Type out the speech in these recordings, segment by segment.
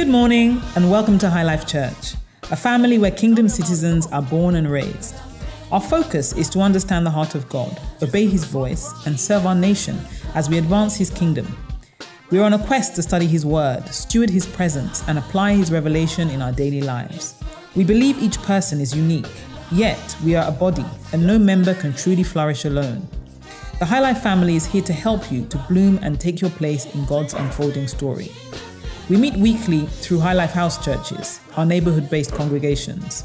Good morning and welcome to High Life Church, a family where kingdom citizens are born and raised. Our focus is to understand the heart of God, obey his voice, and serve our nation as we advance his kingdom. We are on a quest to study his word, steward his presence, and apply his revelation in our daily lives. We believe each person is unique, yet we are a body, and no member can truly flourish alone. The High Life family is here to help you to bloom and take your place in God's unfolding story. We meet weekly through High Life House churches, our neighborhood-based congregations.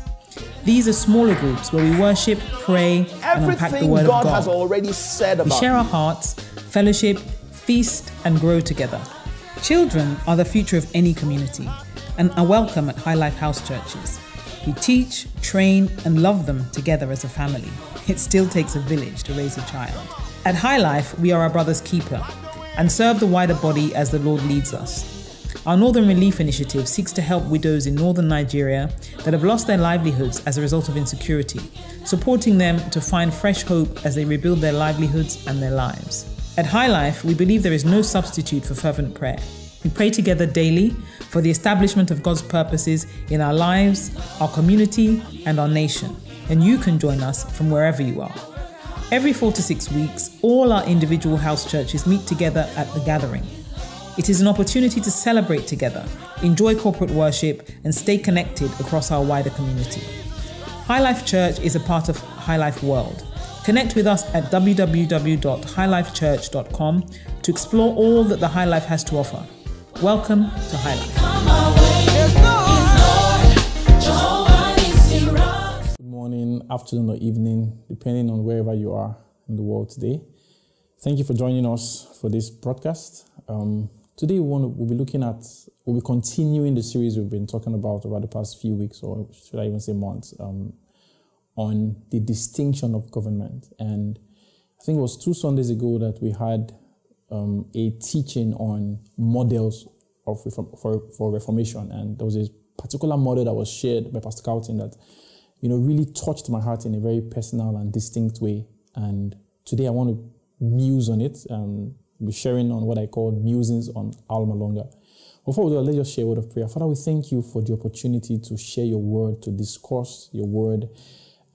These are smaller groups where we worship, pray, and unpack the word of God. Has already said about we share our hearts, fellowship, feast, and grow together. Children are the future of any community and are welcome at High Life House churches. We teach, train, and love them together as a family. It still takes a village to raise a child. At High Life, we are our brother's keeper and serve the wider body as the Lord leads us. Our Northern Relief Initiative seeks to help widows in northern Nigeria that have lost their livelihoods as a result of insecurity, supporting them to find fresh hope as they rebuild their livelihoods and their lives. At High Life, we believe there is no substitute for fervent prayer. We pray together daily for the establishment of God's purposes in our lives, our community, and our nation. And you can join us from wherever you are. Every 4 to 6 weeks, all our individual house churches meet together at the gathering. It is an opportunity to celebrate together, enjoy corporate worship, and stay connected across our wider community. High Life Church is a part of High Life World. Connect with us at www.highlifechurch.com to explore all that the High Life has to offer. Welcome to High Life. Good morning, afternoon, or evening, depending on wherever you are in the world today. Thank you for joining us for this broadcast. Today we'll be continuing the series we've been talking about over the past few weeks, or should I even say months, on the distinction of government. And I think it was 2 Sundays ago that we had a teaching on models for reformation, and there was a particular model that was shared by Pastor Carlton that really touched my heart in a very personal and distinct way. And today I want to muse on it. Be sharing on what I call musings on Alma Longa. Before we do that, let's just share a word of prayer. Father, we thank you for the opportunity to share your word, to discourse your word,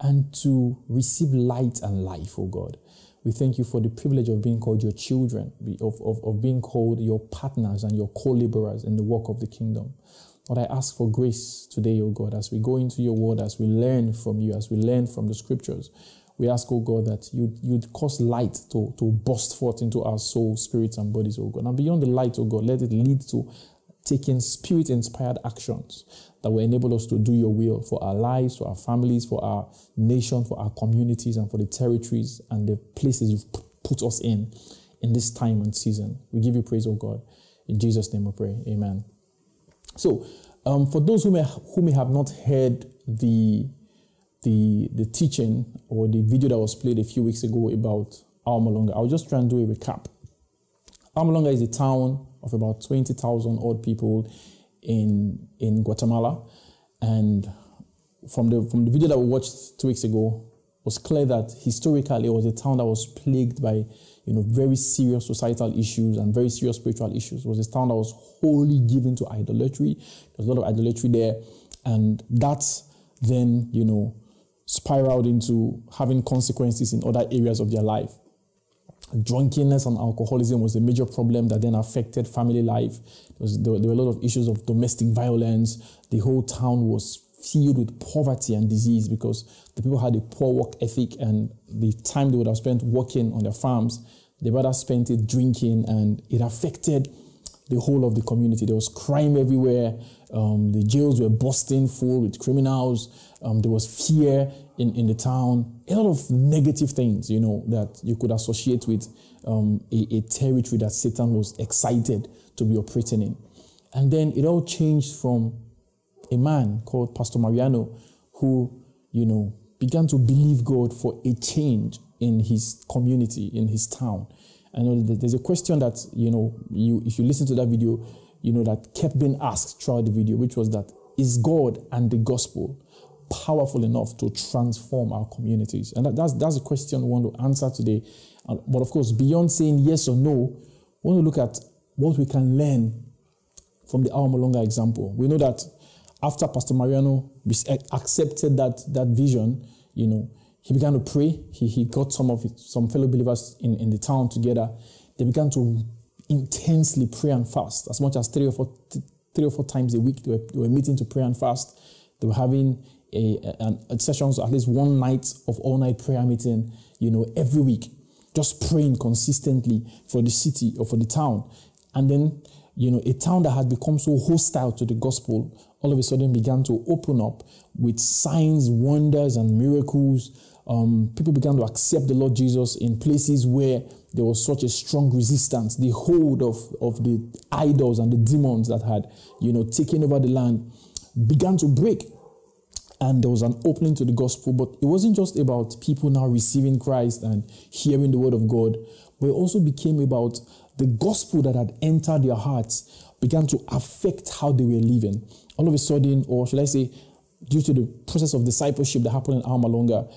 and to receive light and life, oh God. We thank you for the privilege of being called your children, of being called your partners and your co-laborers in the work of the kingdom. Lord, I ask for grace today, oh God, as we go into your word, as we learn from you, as we learn from the scriptures. We ask, oh God, that you'd cause light to burst forth into our soul, spirits, and bodies, oh God. And beyond the light, oh God, let it lead to taking spirit-inspired actions that will enable us to do your will for our lives, for our families, for our nation, for our communities, and for the territories and the places you've put us in this time and season. We give you praise, oh God. In Jesus' name we pray. Amen. So, for those who may have not heard the teaching or the video that was played a few weeks ago about Alma Longa, I'll just try and do a recap. Alma Longa is a town of about 20,000 odd people in Guatemala, and from the video that we watched 2 weeks ago, it was clear that historically it was a town that was plagued by very serious societal issues and very serious spiritual issues. It was a town that was wholly given to idolatry. There was a lot of idolatry there, and that's then spiraled into having consequences in other areas of their life. Drunkenness and alcoholism was a major problem that then affected family life. There were a lot of issues of domestic violence. The whole town was filled with poverty and disease because the people had a poor work ethic, and the time they would have spent working on their farms, they rather spent it drinking, and it affected the whole of the community. There was crime everywhere. The jails were bursting full with criminals. There was fear in the town. A lot of negative things, that you could associate with a territory that Satan was excited to be operating in. And then it all changed from a man called Pastor Mariano, who, began to believe God for a change in his community, in his town. And there's a question that, if you listen to that video, that kept being asked throughout the video, which was that, is God and the gospel powerful enough to transform our communities? And that's a question we want to answer today. But of course, beyond saying yes or no, we want to look at what we can learn from the Alma Longa example. We know that after Pastor Mariano accepted that vision, he began to pray. He got some fellow believers in the town together. They began to intensely pray and fast. As much as three or four times a week, they were meeting to pray and fast. They were having a sessions, at least one night of all-night prayer meeting, every week, just praying consistently for the city or for the town. And then, a town that had become so hostile to the gospel, all of a sudden began to open up with signs, wonders, and miracles. People began to accept the Lord Jesus in places where there was such a strong resistance. The hold of the idols and the demons that had, taken over the land began to break. And there was an opening to the gospel. But it wasn't just about people now receiving Christ and hearing the word of God, but it also became about the gospel that had entered their hearts began to affect how they were living. All of a sudden, or should I say, due to the process of discipleship that happened in Alma Longa,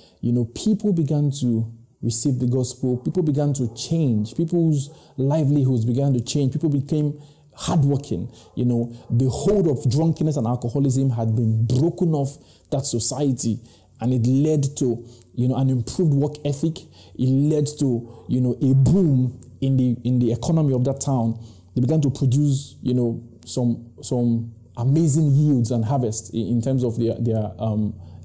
people began to receive the gospel. People began to change. People's livelihoods began to change. People became hardworking. The hold of drunkenness and alcoholism had been broken off that society, and it led to, an improved work ethic. It led to, a boom in the economy of that town. They began to produce, some amazing yields and harvest in terms of their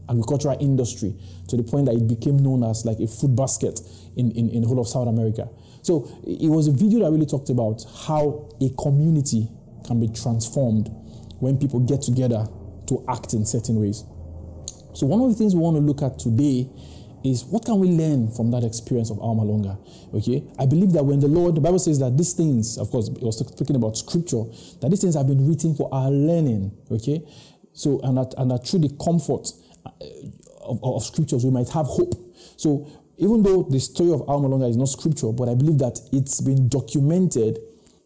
agricultural industry, to the point that it became known as like a food basket in the whole of South America. So it was a video that really talked about how a community can be transformed when people get together to act in certain ways. So one of the things we want to look at today is what can we learn from that experience of Alma Longa? Okay, I believe that when the Bible says that these things, of course, it was speaking about scripture, that these things have been written for our learning. Okay, so and that through the comfort of scriptures we might have hope. So even though the story of Alma Longa is not scripture, but I believe that it's been documented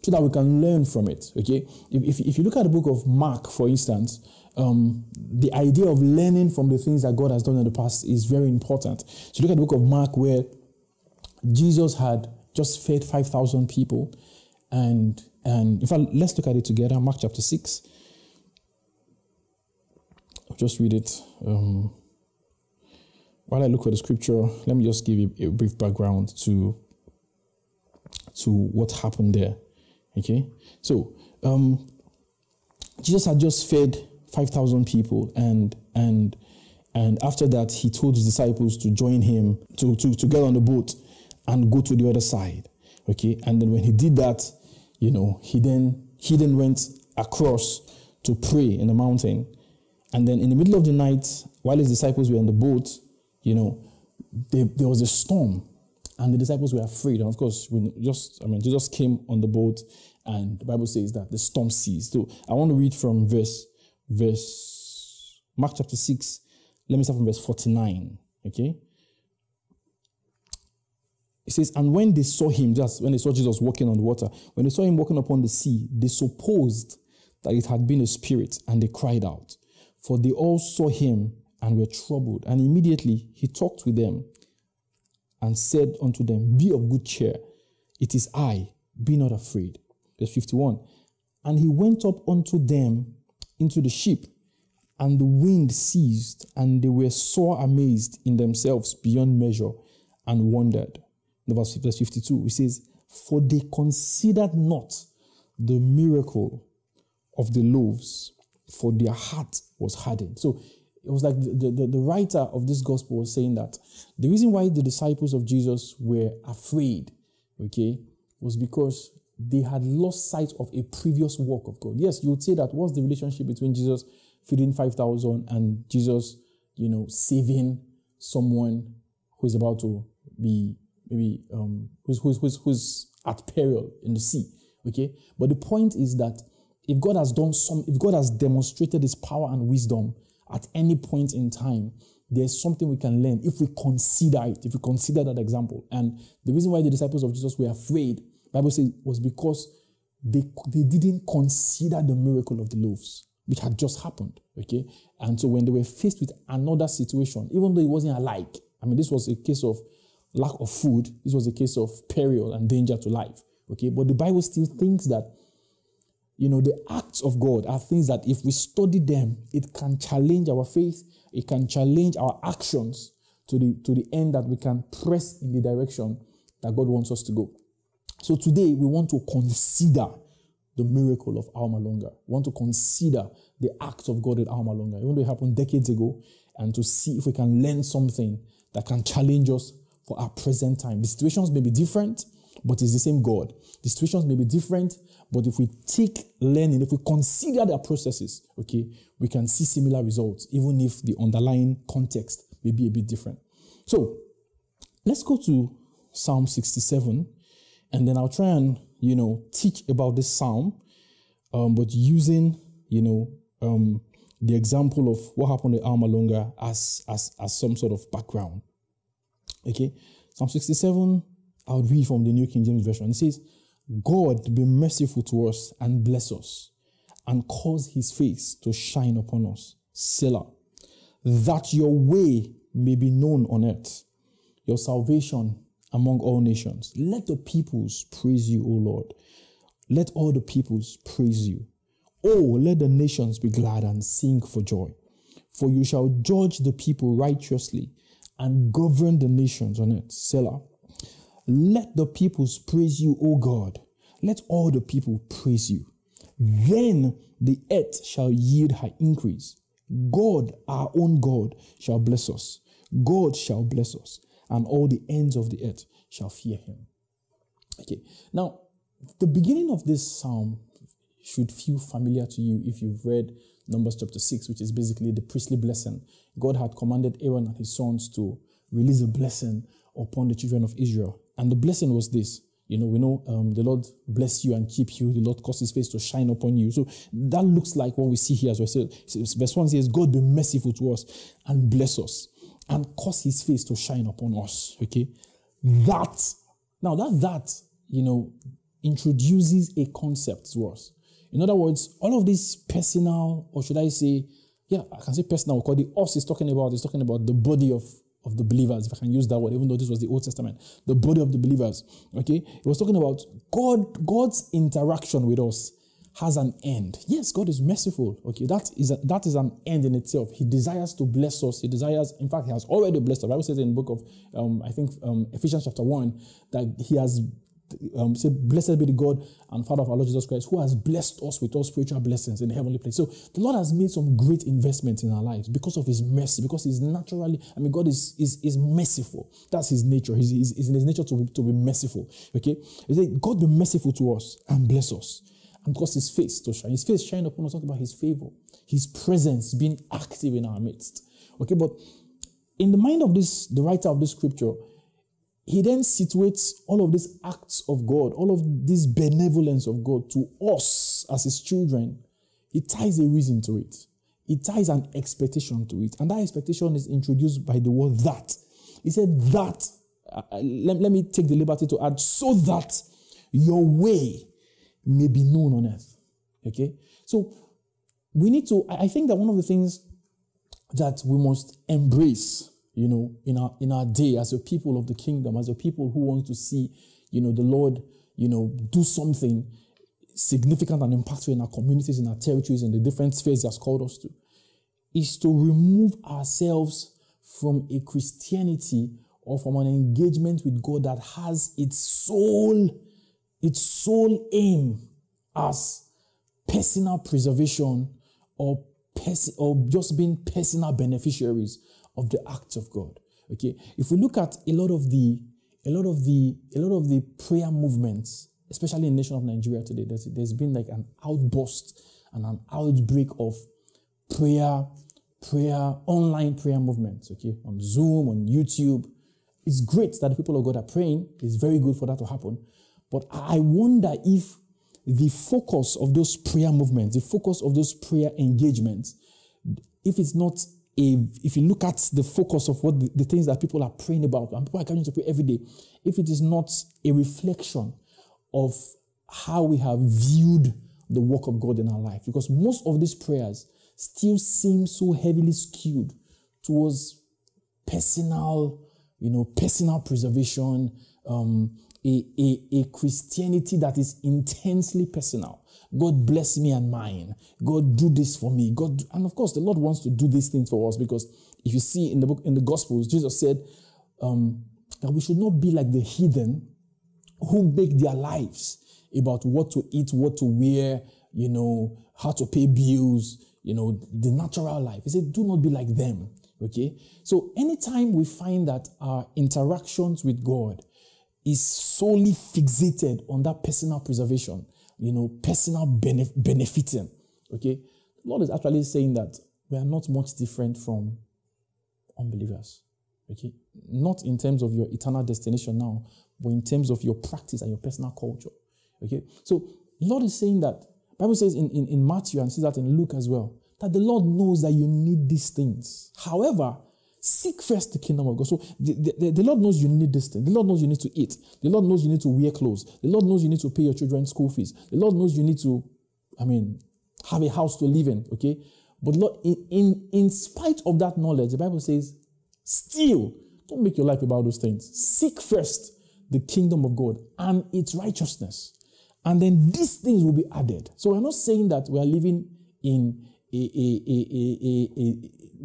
so that we can learn from it. Okay, if you look at the book of Mark, for instance, the idea of learning from the things that God has done in the past is very important. So look at the book of Mark, where Jesus had just fed 5,000 people, and in fact, let's look at it together. Mark chapter 6. I'll just read it. While I look for the scripture, let me just give you a brief background to what happened there. Okay, so Jesus had just fed 5,000 people, and after that, he told his disciples to join him to get on the boat and go to the other side. Okay, and then when he did that, he then went across to pray in the mountain, and then in the middle of the night, while his disciples were on the boat, there was a storm, and the disciples were afraid. And of course, Jesus came on the boat, and the Bible says that the storm ceased. So I want to read from Mark chapter 6. Let me start from verse 49. Okay. It says, and when they saw him, just when they saw Jesus walking on the water, when they saw him walking upon the sea, they supposed that it had been a spirit, and they cried out. For they all saw him and were troubled. And immediately he talked with them and said unto them, be of good cheer. It is I, be not afraid. Verse 51. And he went up unto them into the ship, and the wind ceased, and they were sore amazed in themselves beyond measure, and wondered. Verse 52, it says, for they considered not the miracle of the loaves, for their heart was hardened. So it was like the writer of this gospel was saying that the reason why the disciples of Jesus were afraid, okay, was because they had lost sight of a previous work of God. Yes, you would say that what's the relationship between Jesus feeding 5,000 and Jesus, saving someone who is about to be maybe who's at peril in the sea. Okay, but the point is that if God has demonstrated his power and wisdom at any point in time, there's something we can learn if we consider it, if we consider that example. And the reason why the disciples of Jesus were afraid, the Bible says, was because they didn't consider the miracle of the loaves, which had just happened. Okay, and so when they were faced with another situation, even though it wasn't alike, this was a case of lack of food, this was a case of peril and danger to life. Okay, but the Bible still thinks that the acts of God are things that if we study them, it can challenge our faith, it can challenge our actions to the end that we can press in the direction that God wants us to go. So today we want to consider the miracle of Alma Longa. We want to consider the acts of God at Alma Longa. Even though it happened decades ago, and to see if we can learn something that can challenge us for our present time. The situations may be different, but it's the same God. The situations may be different, but if we take learning, if we consider their processes, okay, we can see similar results, even if the underlying context may be a bit different. So let's go to Psalm 67, and then I'll try and, teach about this psalm, but using, the example of what happened to Alma Longa as some sort of background. Okay, Psalm 67, I'll read from the New King James Version. It says, God be merciful to us and bless us, and cause his face to shine upon us, Selah, that your way may be known on earth, your salvation among all nations. Let the peoples praise you, O Lord. Let all the peoples praise you. Oh, let the nations be glad and sing for joy. For you shall judge the people righteously and govern the nations on earth. Selah. Let the peoples praise you, O God. Let all the people praise you. Then the earth shall yield her increase. God, our own God, shall bless us. God shall bless us, and all the ends of the earth shall fear him. Okay, now, the beginning of this psalm should feel familiar to you if you've read Numbers chapter 6, which is basically the priestly blessing. God had commanded Aaron and his sons to release a blessing upon the children of Israel. And the blessing was this. We know the Lord bless you and keep you. The Lord cause his face to shine upon you. So that looks like what we see here as well. So verse 1 says, God be merciful to us and bless us and cause his face to shine upon us. Okay? That introduces a concept to us. In other words, all of this personal, or should I say, I can say personal, because the us is talking about the body of the believers, if I can use that word, even though this was the Old Testament, the body of the believers, okay? It was talking about God's interaction with us has an end. Yes, God is merciful, okay? That is an end in itself. He desires to bless us. He has already blessed us. The Bible says in the book of, Ephesians chapter 1, that he has said, blessed be the God and Father of our Lord Jesus Christ, who has blessed us with all spiritual blessings in the heavenly place. So the Lord has made some great investments in our lives because of his mercy, because he's naturally, God is merciful. That's his nature. He's in his nature to be merciful. Okay? He said, God be merciful to us and bless us, and cause his face to shine. His face shine upon us, talk about his favor, his presence being active in our midst. Okay, but in the mind of the writer of this scripture, he then situates all of these acts of God, all of this benevolence of God to us as his children. He ties a reason to it. He ties an expectation to it. And that expectation is introduced by the word that. He said that, let me take the liberty to add, so that your way may be known on earth. Okay? So I think that one of the things that we must embrace in our day as a people of the kingdom, as a people who want to see, the Lord, do something significant and impactful in our communities, in our territories, in the different spheres He has called us to, is to remove ourselves from a Christianity or from an engagement with God that has its sole aim as personal preservation or just being personal beneficiaries of the acts of God. Okay, if we look at a lot of the prayer movements, especially in the nation of Nigeria today, there's been like an outburst and an outbreak of online prayer movements. Okay, on Zoom, on YouTube. It's great that the people of God are praying. It's very good for that to happen. But I wonder if the focus of those prayer movements, the focus of those prayer engagements, if you look at the focus of what the things that people are praying about, and people are coming to pray every day, if it is not a reflection of how we have viewed the work of God in our life. Because most of these prayers still seem so heavily skewed towards personal preservation, a Christianity that is intensely personal. God bless me and mine. God do this for me. And of course, the Lord wants to do these things for us, because if you see in the Gospels, Jesus said that we should not be like the heathen who make their lives about what to eat, what to wear, how to pay bills, the natural life. He said, do not be like them. Okay. So anytime we find that our interactions with God is solely fixated on that personal preservation, personal benefiting. Okay. The Lord is actually saying that we are not much different from unbelievers. Okay. Not in terms of your eternal destination now, but in terms of your practice and your personal culture. Okay. So the Lord is saying that, the Bible says in Matthew, and says that in Luke as well, that the Lord knows that you need these things. However, seek first the kingdom of God. So the Lord knows you need this thing. The Lord knows you need to eat. The Lord knows you need to wear clothes. The Lord knows you need to pay your children's school fees. The Lord knows you need to, have a house to live in. Okay. But Lord, in spite of that knowledge, the Bible says, still, don't make your life about those things. Seek first the kingdom of God and its righteousness. And then these things will be added. So we're not saying that we are living in we're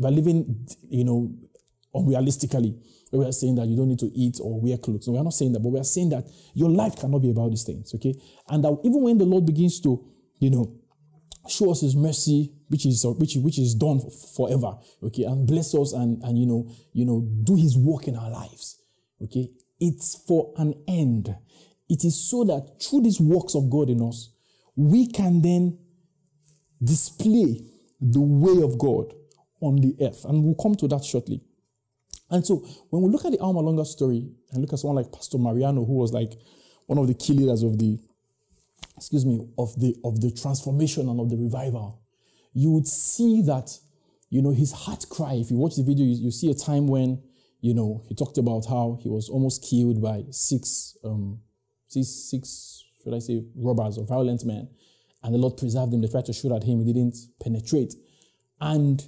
living, unrealistically. We are saying that you don't need to eat or wear clothes. No, we are not saying that, but we are saying that your life cannot be about these things, okay? And that even when the Lord begins to, show us His mercy, which is done forever, okay, and bless us and do His work in our lives, okay? It's for an end. It is so that through these works of God in us, we can then display the way of God on the earth. And we'll come to that shortly. And so when we look at the Alma Longa story and look at someone like Pastor Mariano, who was like one of the key leaders of the transformation and of the revival, you would see that, his heart cry. If you watch the video, you see a time when, he talked about how he was almost killed by six, should I say, robbers or violent men. And the Lord preserved him. They tried to shoot at him. He didn't penetrate. And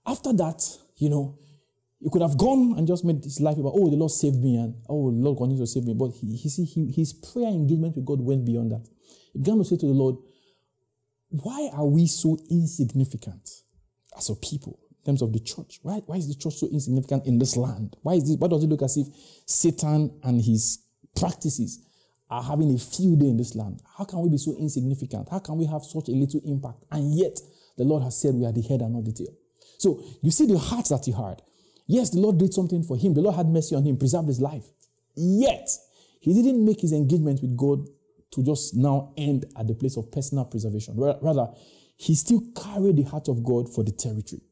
after that, he could have gone and just made his life about, the Lord saved me, and the Lord continues to save me. But his prayer engagement with God went beyond that. He began to say to the Lord, why are we so insignificant as a people in terms of the church? Why is the church so insignificant in this land? Why does it look as if Satan and his practices are having a field day in this land? How can we be so insignificant? How can we have such a little impact? And yet, the Lord has said we are the head and not the tail. So, you see the heart that he had. Yes, the Lord did something for him. The Lord had mercy on him, preserved his life. Yet, he didn't make his engagement with God to just now end at the place of personal preservation. Rather, he still carried the heart of God for the territory.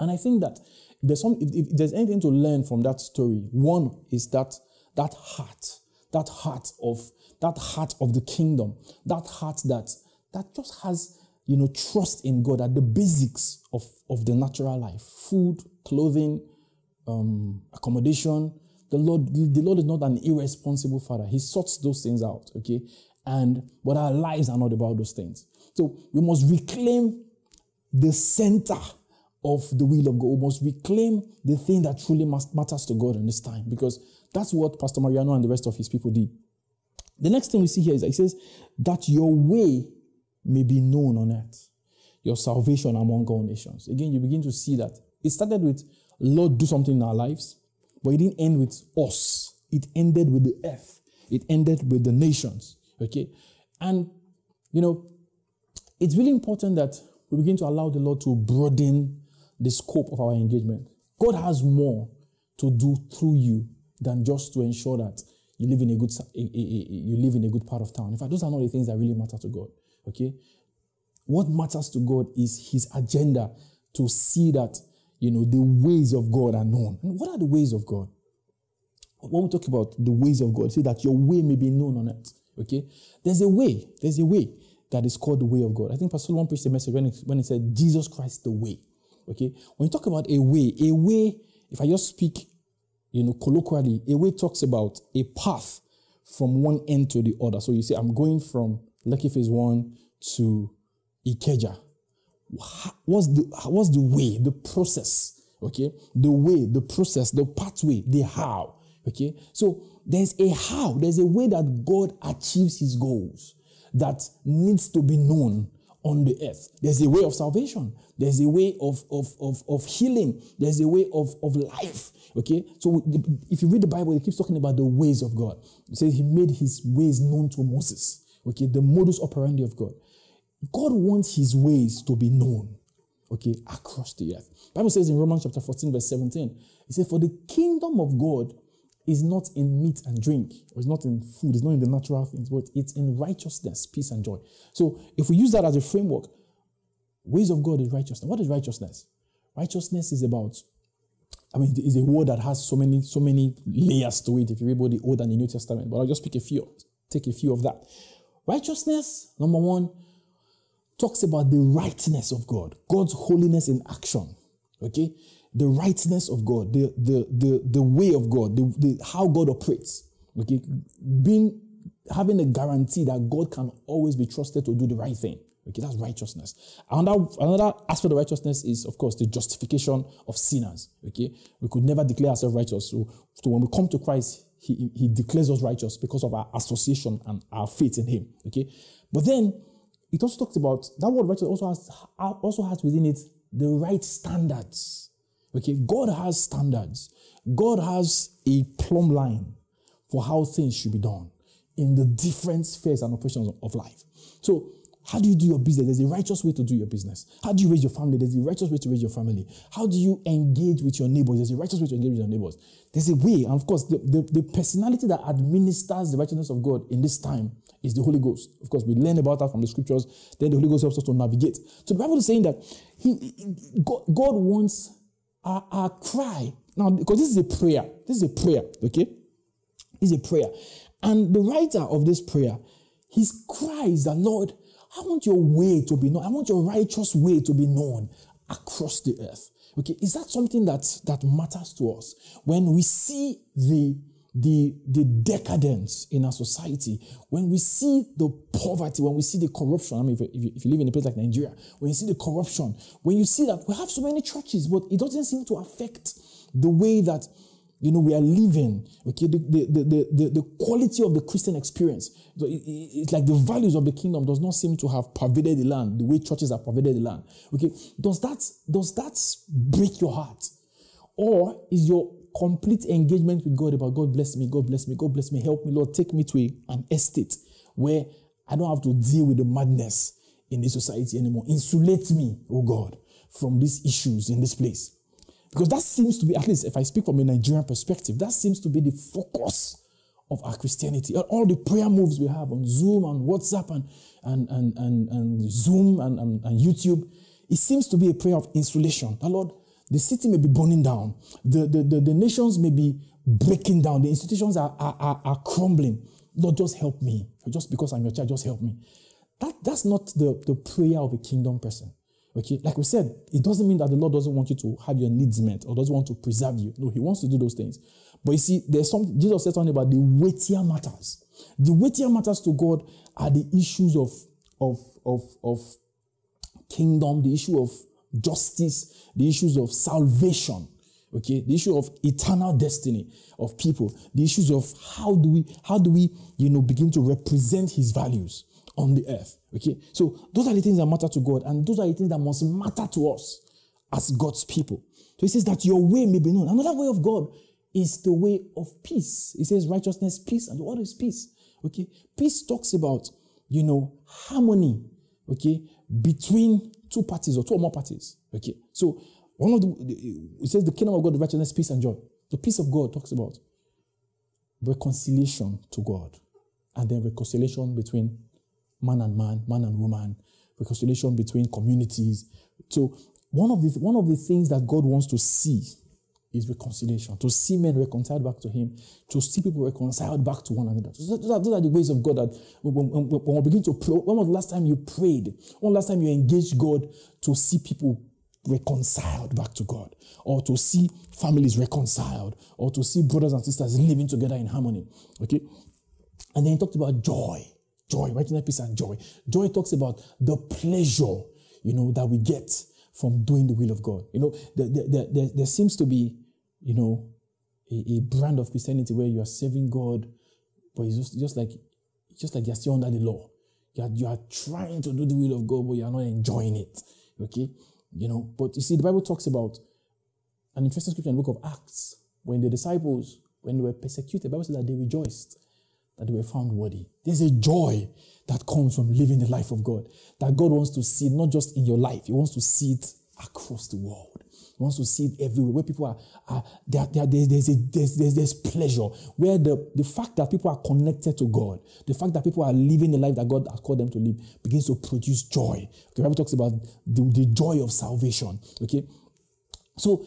And I think that if there's anything to learn from that story, one is that heart of the kingdom, that heart that just has, trust in God at the basics of the natural life, food, clothing, accommodation. The Lord is not an irresponsible father. He sorts those things out, okay? But our lives are not about those things. So we must reclaim the center of the will of God. We must reclaim the thing that truly matters to God in this time, because that's what Pastor Mariano and the rest of his people did. The next thing we see here is that he says that your way may be known on earth, your salvation among all nations. Again, you begin to see that it started with, Lord, do something in our lives, but it didn't end with us. It ended with the earth. It ended with the nations. Okay? And, it's really important that we begin to allow the Lord to broaden the scope of our engagement. God has more to do through you than just to ensure that you live in a good part of town. In fact, those are not the things that really matter to God. Okay? What matters to God is His agenda to see that, the ways of God are known. And what are the ways of God? When we talk about the ways of God, say that your way may be known on earth. Okay? There's a way that is called the way of God. I think Pastor Solomon preached a message when he said, Jesus Christ the way. Okay? When you talk about a way, if I just speak, colloquially, a way talks about a path from one end to the other. So you say, I'm going from Lekki Phase 1 to Ikeja. What's the way, the process? Okay? The way, the process, the pathway, the how. Okay, so there's a how, there's a way that God achieves his goals that needs to be known on the earth. There's a way of salvation. There's a way of healing. There's a way of life. Okay, so if you read the Bible, it keeps talking about the ways of God. It says he made his ways known to Moses. Okay, the modus operandi of God. God wants his ways to be known, okay, across the earth. The Bible says in Romans chapter 14, verse 17, it says, for the kingdom of God is not in meat and drink, or it's not in food, it's not in the natural things, but it's in righteousness, peace, and joy. So if we use that as a framework, ways of God is righteousness. What is righteousness? Righteousness is about, it's a word that has so many layers to it if you read both the Old and the New Testament, but I'll just take a few of that. Righteousness, number one, talks about the rightness of God, God's holiness in action. Okay, the rightness of God, the way of God, how God operates. Okay, having a guarantee that God can always be trusted to do the right thing. Okay, that's righteousness. Another aspect of righteousness is, of course, the justification of sinners. Okay, we could never declare ourselves righteous. So when we come to Christ, He declares us righteous because of our association and our faith in him. Okay, but then it also talks about that word righteous also has within it the right standards. Okay, God has standards. God has a plumb line for how things should be done in the different spheres and operations of life. So, how do you do your business? There's a righteous way to do your business. How do you raise your family? There's a righteous way to raise your family. How do you engage with your neighbors? There's a righteous way to engage with your neighbors. There's a way, and of course, the personality that administers the righteousness of God in this time is the Holy Ghost. Of course, we learn about that from the scriptures. Then the Holy Ghost helps us to navigate. So the Bible is saying that God wants our cry. Now, because this is a prayer. Okay? This is a prayer. And the writer of this prayer, his cry is that, Lord, I want your way to be known. I want your righteous way to be known across the earth. Okay, is that something that matters to us? When we see the decadence in our society, when we see the poverty, when we see the corruption, if you live in a place like Nigeria, when you see the corruption, when you see that we have so many churches, but it doesn't seem to affect the way that we are living, okay, the quality of the Christian experience. It's like the values of the kingdom does not seem to have pervaded the land, the way churches have pervaded the land. Okay, does that break your heart? Or is your complete engagement with God about God bless me, God bless me, God bless me, help me, Lord, take me to an estate where I don't have to deal with the madness in this society anymore. Insulate me, oh God, from these issues in this place. Because that seems to be, at least if I speak from a Nigerian perspective, that seems to be the focus of our Christianity. All the prayer moves we have on Zoom and WhatsApp and Zoom and YouTube, it seems to be a prayer of insulation. That, Lord, the city may be burning down. The nations may be breaking down. The institutions are crumbling. Lord, just help me. Just because I'm your child, just help me. That's not the prayer of a kingdom person. Okay, like we said, it doesn't mean that the Lord doesn't want you to have your needs met or doesn't want to preserve you. No, he wants to do those things. But you see, Jesus said something about the weightier matters. The weightier matters to God are the issues of kingdom, the issue of justice, the issues of salvation, okay, the issue of eternal destiny of people, the issues of how do we begin to represent his values on the earth. Okay, so those are the things that matter to God, and those are the things that must matter to us as God's people. So he says that your way may be known. Another way of God is the way of peace. He says righteousness, peace, and what is peace? Okay, peace talks about harmony. Okay, between two parties or two or more parties. Okay, so it says the kingdom of God, righteousness, peace, and joy. The peace of God talks about reconciliation to God, and then reconciliation between man and man, man and woman, reconciliation between communities. So one of the things that God wants to see is reconciliation, to see men reconciled back to him, to see people reconciled back to one another. So those are the ways of God that when we begin to pray. When was the last time you prayed? When was the last time you engaged God to see people reconciled back to God, or to see families reconciled, or to see brothers and sisters living together in harmony? Okay, and then he talked about joy, righteousness, peace, and joy. Joy talks about the pleasure, that we get from doing the will of God. There seems to be, a brand of Christianity where you are serving God, but it's just like you're still under the law. You are trying to do the will of God, but you are not enjoying it. Okay? But you see, the Bible talks about an interesting scripture in the book of Acts, when the disciples, when they were persecuted, the Bible says that they rejoiced, that they were found worthy. There's a joy that comes from living the life of God, that God wants to see not just in your life, He wants to see it across the world. He wants to see it everywhere, where people there's pleasure, where the fact that people are connected to God, the fact that people are living the life that God has called them to live begins to produce joy. Okay, the Bible talks about the joy of salvation. Okay, so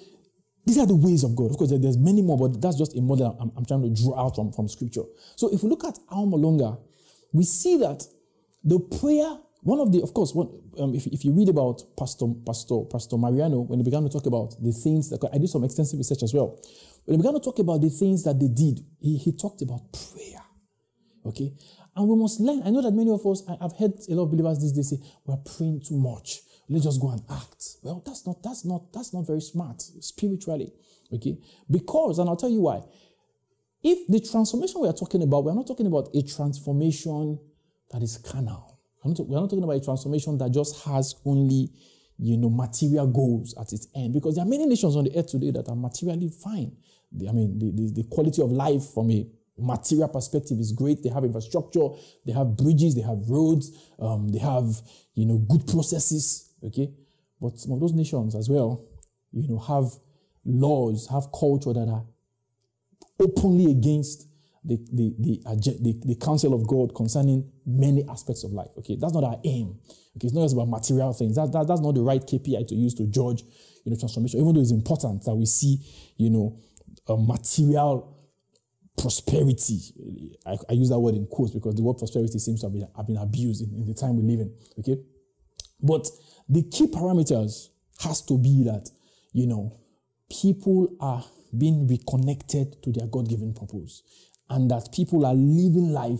these are the ways of God. Of course, there's many more, but that's just a model I'm trying to draw out from Scripture. So if we look at Alma Longa, we see that the prayer, if you read about Pastor Mariano, when he began to talk about the things that, I did some extensive research as well. When he began to talk about the things that they did, he talked about prayer. Okay? And we must learn. I know that many of us, I've heard a lot of believers these days say, we're praying too much. Let's just go and act. Well, that's not very smart spiritually. Okay? Because, and I'll tell you why. If the transformation we are talking about, we're not talking about a transformation that is carnal. We're not talking about a transformation that just has only, material goals at its end. Because there are many nations on the earth today that are materially fine. The quality of life from a material perspective is great. They have infrastructure, they have bridges, they have roads, they have, good processes. Okay, but some of those nations as well, have laws, have culture that are openly against the counsel of God concerning many aspects of life. Okay, that's not our aim. Okay, it's not just about material things. That's not the right KPI to use to judge, transformation. Even though it's important that we see, material prosperity. I use that word in quotes because the word prosperity seems to have been abused in the time we live in. Okay, but the key parameters has to be that, people are being reconnected to their God-given purpose, and that people are living life,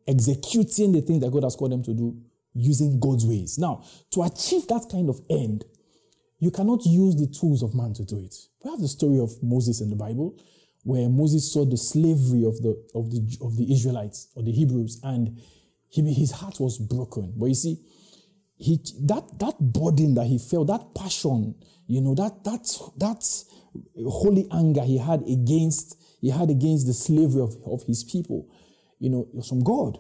executing the things that God has called them to do using God's ways. Now, to achieve that kind of end, you cannot use the tools of man to do it. We have the story of Moses in the Bible, where Moses saw the slavery of the Israelites or the Hebrews, and his heart was broken. But you see, that burden that he felt, that passion, that holy anger he had against the slavery of his people, it was from God.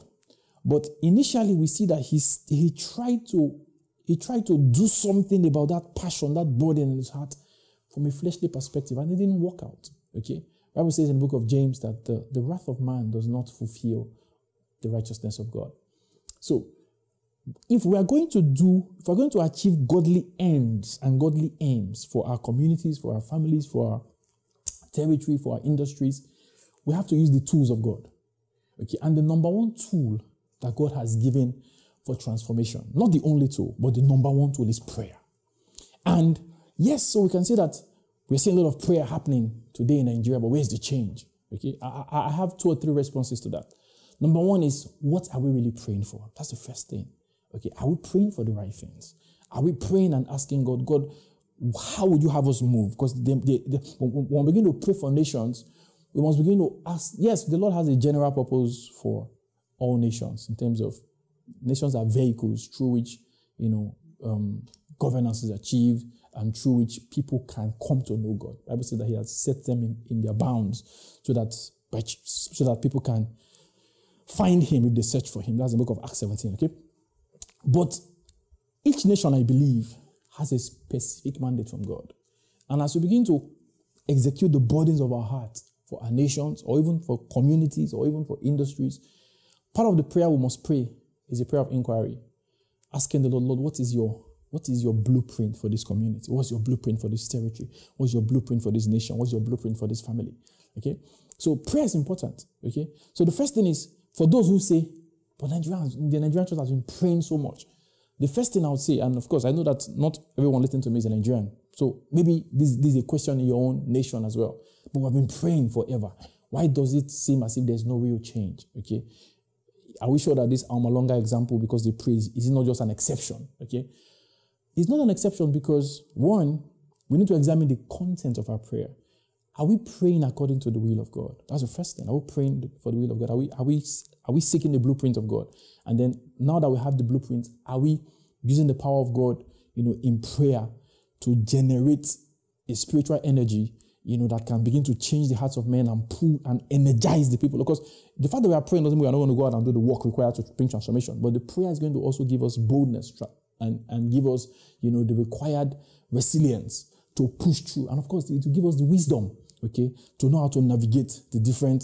But initially we see that he tried to do something about that passion, that burden in his heart from a fleshly perspective, and it didn't work out. Okay, the Bible says in the book of James that the wrath of man does not fulfill the righteousness of God. So if we are going to achieve godly ends and godly aims for our communities, for our families, for our territory, for our industries, we have to use the tools of God. Okay, and the number one tool that God has given for transformation, not the only tool, but the number one tool is prayer. And yes, so we can say that we're seeing a lot of prayer happening today in Nigeria, but where's the change? Okay, I have 2 or 3 responses to that. Number one is, what are we really praying for? That's the first thing. Okay, are we praying for the right things? Are we praying and asking God, how would you have us move? Because when we begin to pray for nations, we must begin to ask, yes, the Lord has a general purpose for all nations in terms of nations are vehicles through which, governance is achieved and through which people can come to know God. The Bible says that He has set them in their bounds so that people can find Him if they search for Him. That's the book of Acts 17, okay? But each nation, I believe, has a specific mandate from God. And as we begin to execute the burdens of our heart for our nations, or even for communities, or even for industries, part of the prayer we must pray is a prayer of inquiry. Asking the Lord, what is your blueprint for this community? What's your blueprint for this territory? What's your blueprint for this nation? What's your blueprint for this family? Okay? So prayer is important. Okay? So the first thing is, for those who say, but the Nigerian church has been praying so much. The first thing I would say, and of course, I know that not everyone listening to me is a Nigerian. So maybe this is a question in your own nation as well. But we've been praying forever. Why does it seem as if there's no real change? Okay? Are we sure that this Alma Longa example, because they pray, is it not just an exception? Okay? It's not an exception because, one, we need to examine the content of our prayer. Are we praying according to the will of God? That's the first thing. Are we praying for the will of God? Are we seeking the blueprint of God? And then now that we have the blueprint, are we using the power of God, in prayer to generate a spiritual energy, that can begin to change the hearts of men and pull and energize the people? Because the fact that we are praying doesn't mean we are not going to go out and do the work required to bring transformation. But the prayer is going to also give us boldness and give us, the required resilience to push through. And of course, it will give us the wisdom, to know how to navigate the different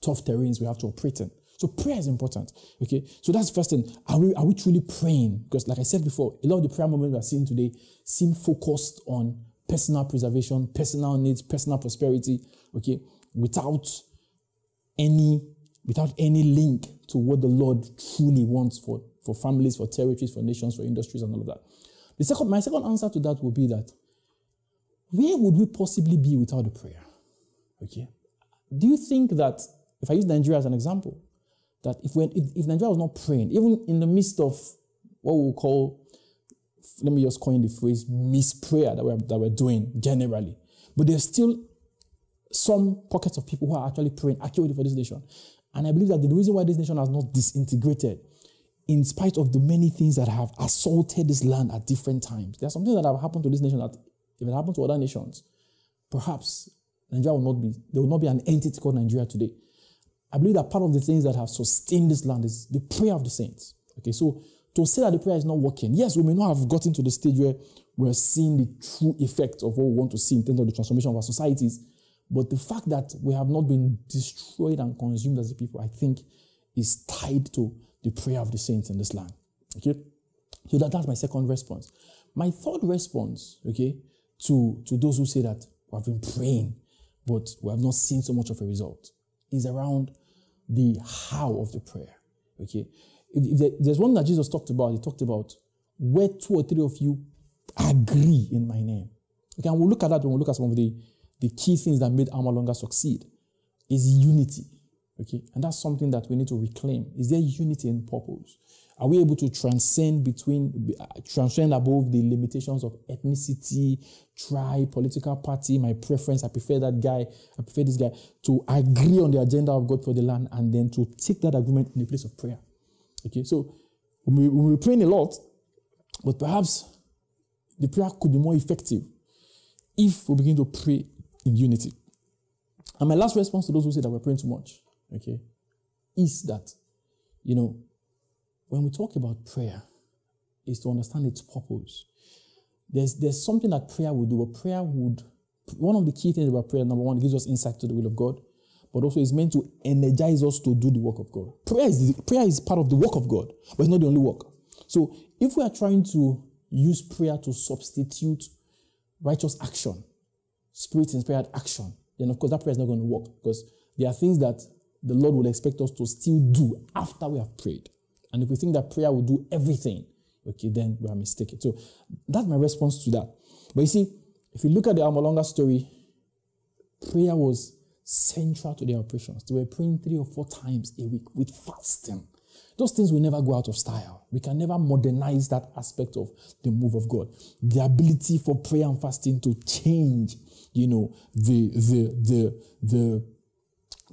tough terrains we have to operate in. So prayer is important, So that's the first thing. Are we truly praying? Because like I said before, a lot of the prayer moments we are seeing today seem focused on personal preservation, personal needs, personal prosperity, without any link to what the Lord truly wants for families, for territories, for nations, for industries, and all of that. My second answer to that would be that where would we possibly be without the prayer? Do you think that, if I use Nigeria as an example, that if Nigeria was not praying, even in the midst of what we will call, let me just coin the phrase, misprayer that we're doing generally, but there's still some pockets of people who are actually praying accurately for this nation. And I believe that the reason why this nation has not disintegrated, in spite of the many things that have assaulted this land at different times, there's something that have happened to this nation that, if it happened to other nations, perhaps Nigeria there will not be an entity called Nigeria today. I believe that part of the things that have sustained this land is the prayer of the saints. So to say that the prayer is not working, yes, we may not have gotten to the stage where we're seeing the true effect of what we want to see in terms of the transformation of our societies, but the fact that we have not been destroyed and consumed as a people, I think, is tied to the prayer of the saints in this land. So that's my second response. My third response, to those who say that we have been praying, but we have not seen so much of a result, is around the how of the prayer. If there's one that Jesus talked about, he talked about where 2 or 3 of you agree in my name. And we'll look at that when we look at some of the key things that made Alma Longa succeed, is unity. And that's something that we need to reclaim. Is there unity in purpose? Are we able to transcend above the limitations of ethnicity, tribe, political party, my preference, I prefer that guy, I prefer this guy, to agree on the agenda of God for the land, and then to take that agreement in a place of prayer? So we're praying a lot, but perhaps the prayer could be more effective if we begin to pray in unity. And my last response to those who say that we're praying too much, is that, when we talk about prayer, is to understand its purpose. There's something that prayer would do. One of the key things about prayer, number one, it gives us insight to the will of God, but also is meant to energize us to do the work of God. Prayer is part of the work of God, but it's not the only work. So if we are trying to use prayer to substitute righteous action, spirit-inspired action, then of course that prayer is not going to work, because there are things that the Lord will expect us to still do after we have prayed. And if we think that prayer will do everything, then we are mistaken. So that's my response to that. But you see, if you look at the Alma Longa story, prayer was central to their operations. They were praying 3 or 4 times a week with fasting. Those things will never go out of style. We can never modernize that aspect of the move of God. The ability for prayer and fasting to change,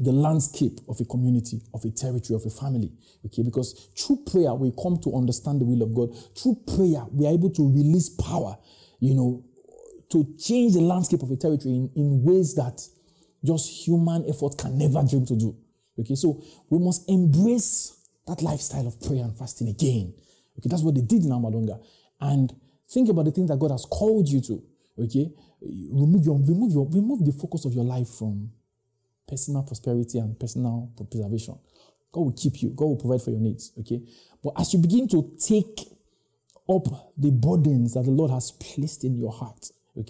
the landscape of a community, of a territory, of a family. Because through prayer, we come to understand the will of God. Through prayer, we are able to release power, to change the landscape of a territory in ways that just human effort can never dream to do. So we must embrace that lifestyle of prayer and fasting again. That's what they did in Alma Longa. And think about the things that God has called you to. Remove the focus of your life from personal prosperity and personal preservation. God will keep you. God will provide for your needs. But as you begin to take up the burdens that the Lord has placed in your heart, and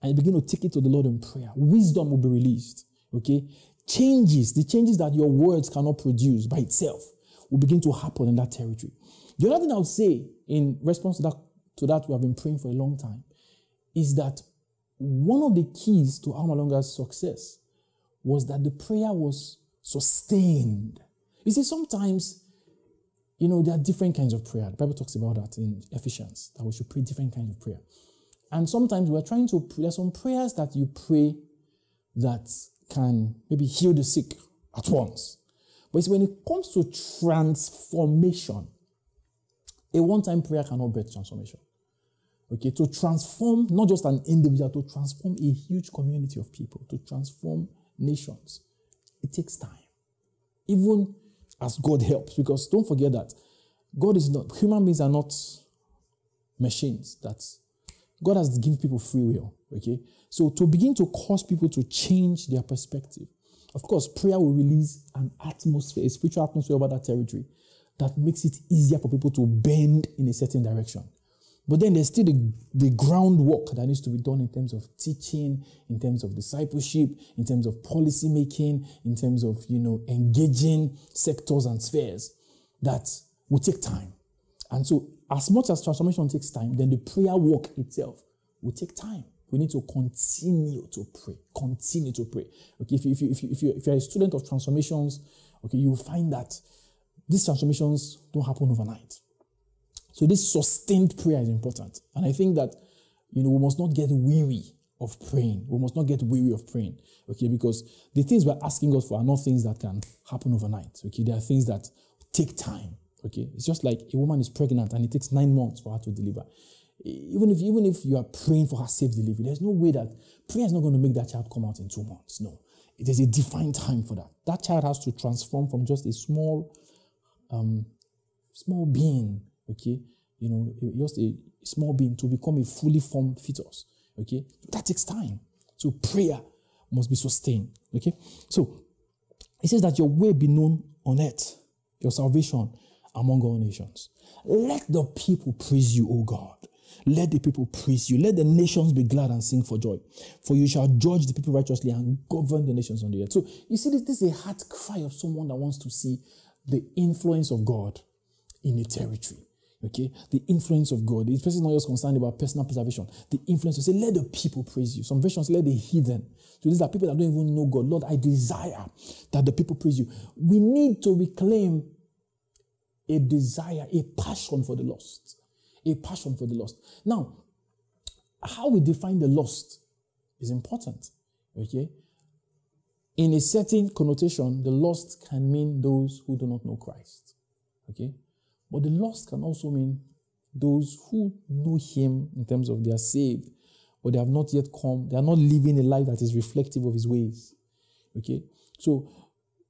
you begin to take it to the Lord in prayer, wisdom will be released. The changes that your words cannot produce by itself will begin to happen in that territory. The other thing I would say in response to that we have been praying for a long time is that one of the keys to Alma Longa's success was that the prayer was sustained. You see, sometimes, there are different kinds of prayer. The Bible talks about that in Ephesians, that we should pray different kinds of prayer. And sometimes there's some prayers that you pray that can maybe heal the sick at once. But it's when it comes to transformation, a one-time prayer cannot birth transformation. Okay, to transform not just an individual, to transform a huge community of people, to transform nations, it takes time. Even as God helps, because don't forget that God is not, human beings are not machines. God has given people free will. Okay, so to begin to cause people to change their perspective, of course, prayer will release an atmosphere, a spiritual atmosphere over that territory that makes it easier for people to bend in a certain direction. But then there's still the groundwork that needs to be done in terms of teaching, in terms of discipleship, in terms of policy making, in terms of, engaging sectors and spheres that will take time. And so as much as transformation takes time, then the prayer work itself will take time. We need to continue to pray. Continue to pray. Okay, if you're a student of transformations, okay, you'll find that these transformations don't happen overnight. So this sustained prayer is important. And I think that, we must not get weary of praying. We must not get weary of praying. Okay, because the things we're asking God for are not things that can happen overnight. Okay, they are things that take time. Okay, it's just like a woman is pregnant and it takes 9 months for her to deliver. Even if you are praying for her safe delivery, there's no way that prayer is not going to make that child come out in 2 months. No, there's a defined time for that. That child has to transform from just a small being, okay, just a small being to become a fully formed fetus. Okay, that takes time. So prayer must be sustained. Okay, so it says that your way be known on earth, your salvation among all nations. Let the people praise you, O God. Let the people praise you. Let the nations be glad and sing for joy. For you shall judge the people righteously and govern the nations on the earth. So you see, this is a heart cry of someone that wants to see the influence of God in a territory. Okay? The influence of God. This person is not just concerned about personal preservation. The influence, to say, let the people praise you. Some versions, let the heathen. So these are people that don't even know God. Lord, I desire that the people praise you. We need to reclaim a desire, a passion for the lost. A passion for the lost. Now, how we define the lost is important. Okay? In a certain connotation, the lost can mean those who do not know Christ. Okay? But the lost can also mean those who know Him in terms of they are saved, but they have not yet come. They are not living a life that is reflective of His ways. Okay? So,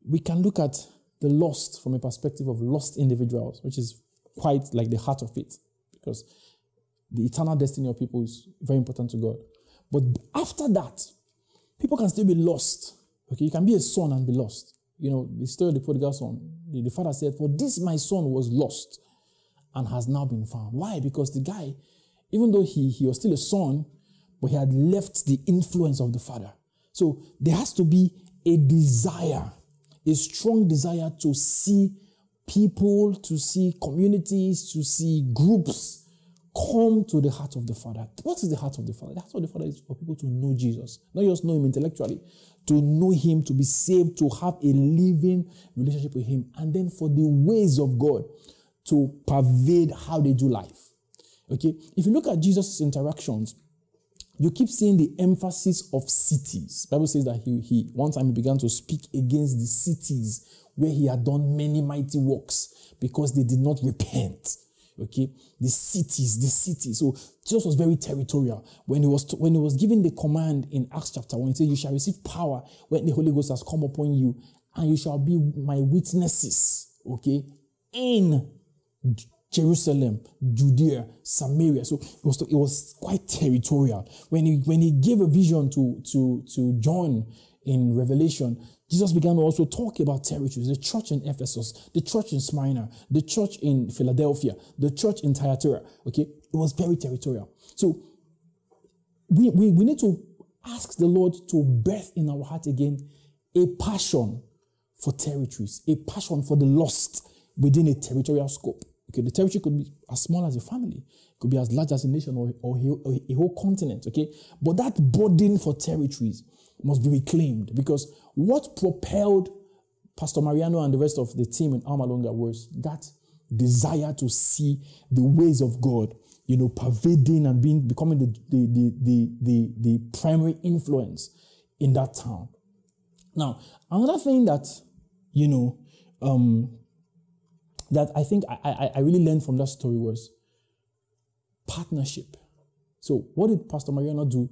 we can look at the lost from a perspective of lost individuals, which is quite like the heart of it, because the eternal destiny of people is very important to God. But after that, people can still be lost. Okay, you can be a son and be lost. The story of the prodigal son. The father said, "For this my son was lost and has now been found." Why? Because the guy, even though he was still a son, but he had left the influence of the father. So there has to be a desire, a strong desire to see people, to see communities, to see groups come to the heart of the Father. What is the heart of the Father? The heart of the Father is for people to know Jesus. Not just know Him intellectually, to know Him, to be saved, to have a living relationship with Him, and then for the ways of God to pervade how they do life. Okay? If you look at Jesus' interactions, you keep seeing the emphasis of cities. The Bible says that he one time he began to speak against the cities where He had done many mighty works because they did not repent. Okay, the cities. So Jesus was very territorial. When he was given the command in Acts chapter 1, he said, "You shall receive power when the Holy Ghost has come upon you, and you shall be my witnesses." Okay, in Jerusalem, Judea, Samaria. So it was quite territorial. When he gave a vision to John in Revelation, Jesus began to also talk about territories. The church in Ephesus, the church in Smyrna, the church in Philadelphia, the church in Thyatira. Okay, it was very territorial. So we need to ask the Lord to birth in our heart again a passion for territories, a passion for the lost within a territorial scope. Okay, the territory could be as small as a family, it could be as large as a nation or a whole continent. Okay, but that burden for territories must be reclaimed, because what propelled Pastor Mariano and the rest of the team in Alma Longa was that desire to see the ways of God, pervading and becoming the primary influence in that town. Now, another thing that, that I think I really learned from that story was partnership. So what did Pastor Mariano do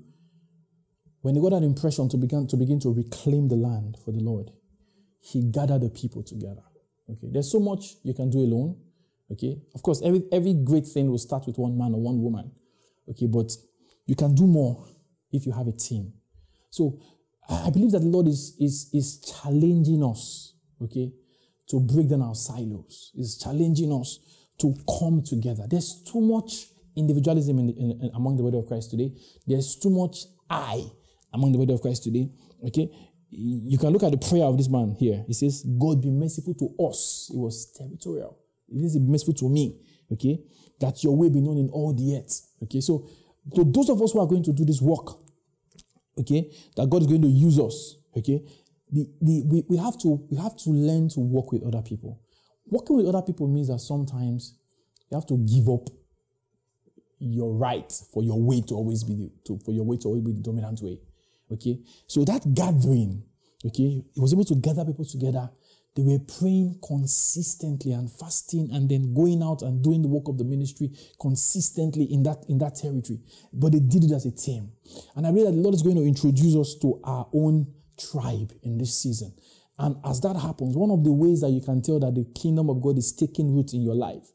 when he got that impression to begin to reclaim the land for the Lord? He gathered the people together. Okay, there's so much you can do alone. Okay, of course, every great thing will start with one man or one woman. Okay, but you can do more if you have a team. So I believe that the Lord is challenging us, okay, to break down our silos. He's challenging us to come together. There's too much individualism among the body of Christ today. There's too much I among the body of Christ today. Okay, you can look at the prayer of this man here. He says, God be merciful to us. It was territorial. It is merciful to me. Okay, that your way be known in all the earth. Okay, so those of us who are going to do this work, okay, that God is going to use us, okay, we have to learn to work with other people. Working with other people means that sometimes you have to give up your right for your way to always be the dominant way. Okay, so that gathering, okay, it was able to gather people together. They were praying consistently and fasting and then going out and doing the work of the ministry consistently in that territory. But they did it as a team. And I believe that the Lord is going to introduce us to our own tribe in this season. And as that happens, one of the ways that you can tell that the kingdom of God is taking root in your life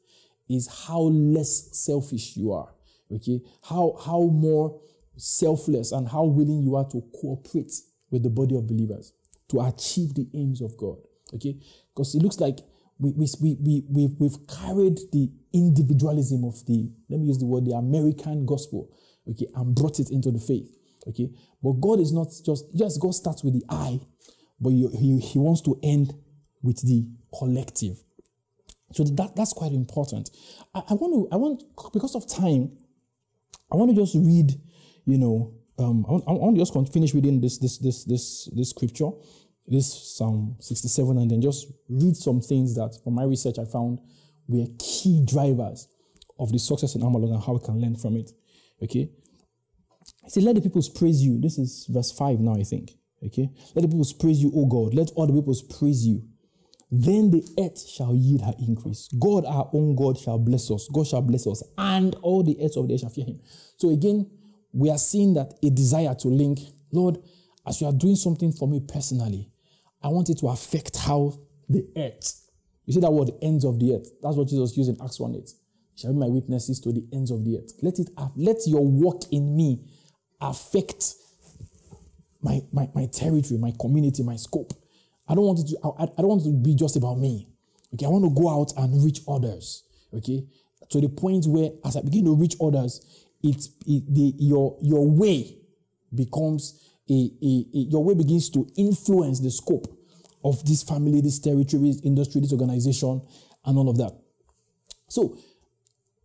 is how less selfish you are. Okay, how more selfless and how willing you are to cooperate with the body of believers to achieve the aims of God. Okay, because it looks like we've carried the individualism of the American gospel, okay, and brought it into the faith. Okay, but God is not just God starts with the I, but he wants to end with the collective. So that's quite important. I want because of time, I want to just read, I want to just finish reading this scripture, this Psalm 67, and then just read some things that from my research I found were key drivers of the success in Amalog and how we can learn from it. Okay. He said, let the peoples praise you. This is verse 5 now, I think. Okay. Let the peoples praise you, O God. Let all the peoples praise you. Then the earth shall yield her increase. God, our own God, shall bless us. God shall bless us, and all the earth of the earth shall fear him. So again, we are seeing that a desire to link, Lord, as you are doing something for me personally, I want it to affect how the earth, you see that word, ends of the earth. That's what Jesus used in Acts 1:8. Shall be my witnesses to the ends of the earth. Let your work in me affect my territory, my community, my scope. I don't want it to be just about me. Okay, I want to go out and reach others. Okay, to the point where as I begin to reach others, your way becomes your way begins to influence the scope of this family, this territory, this industry, this organization, and all of that. So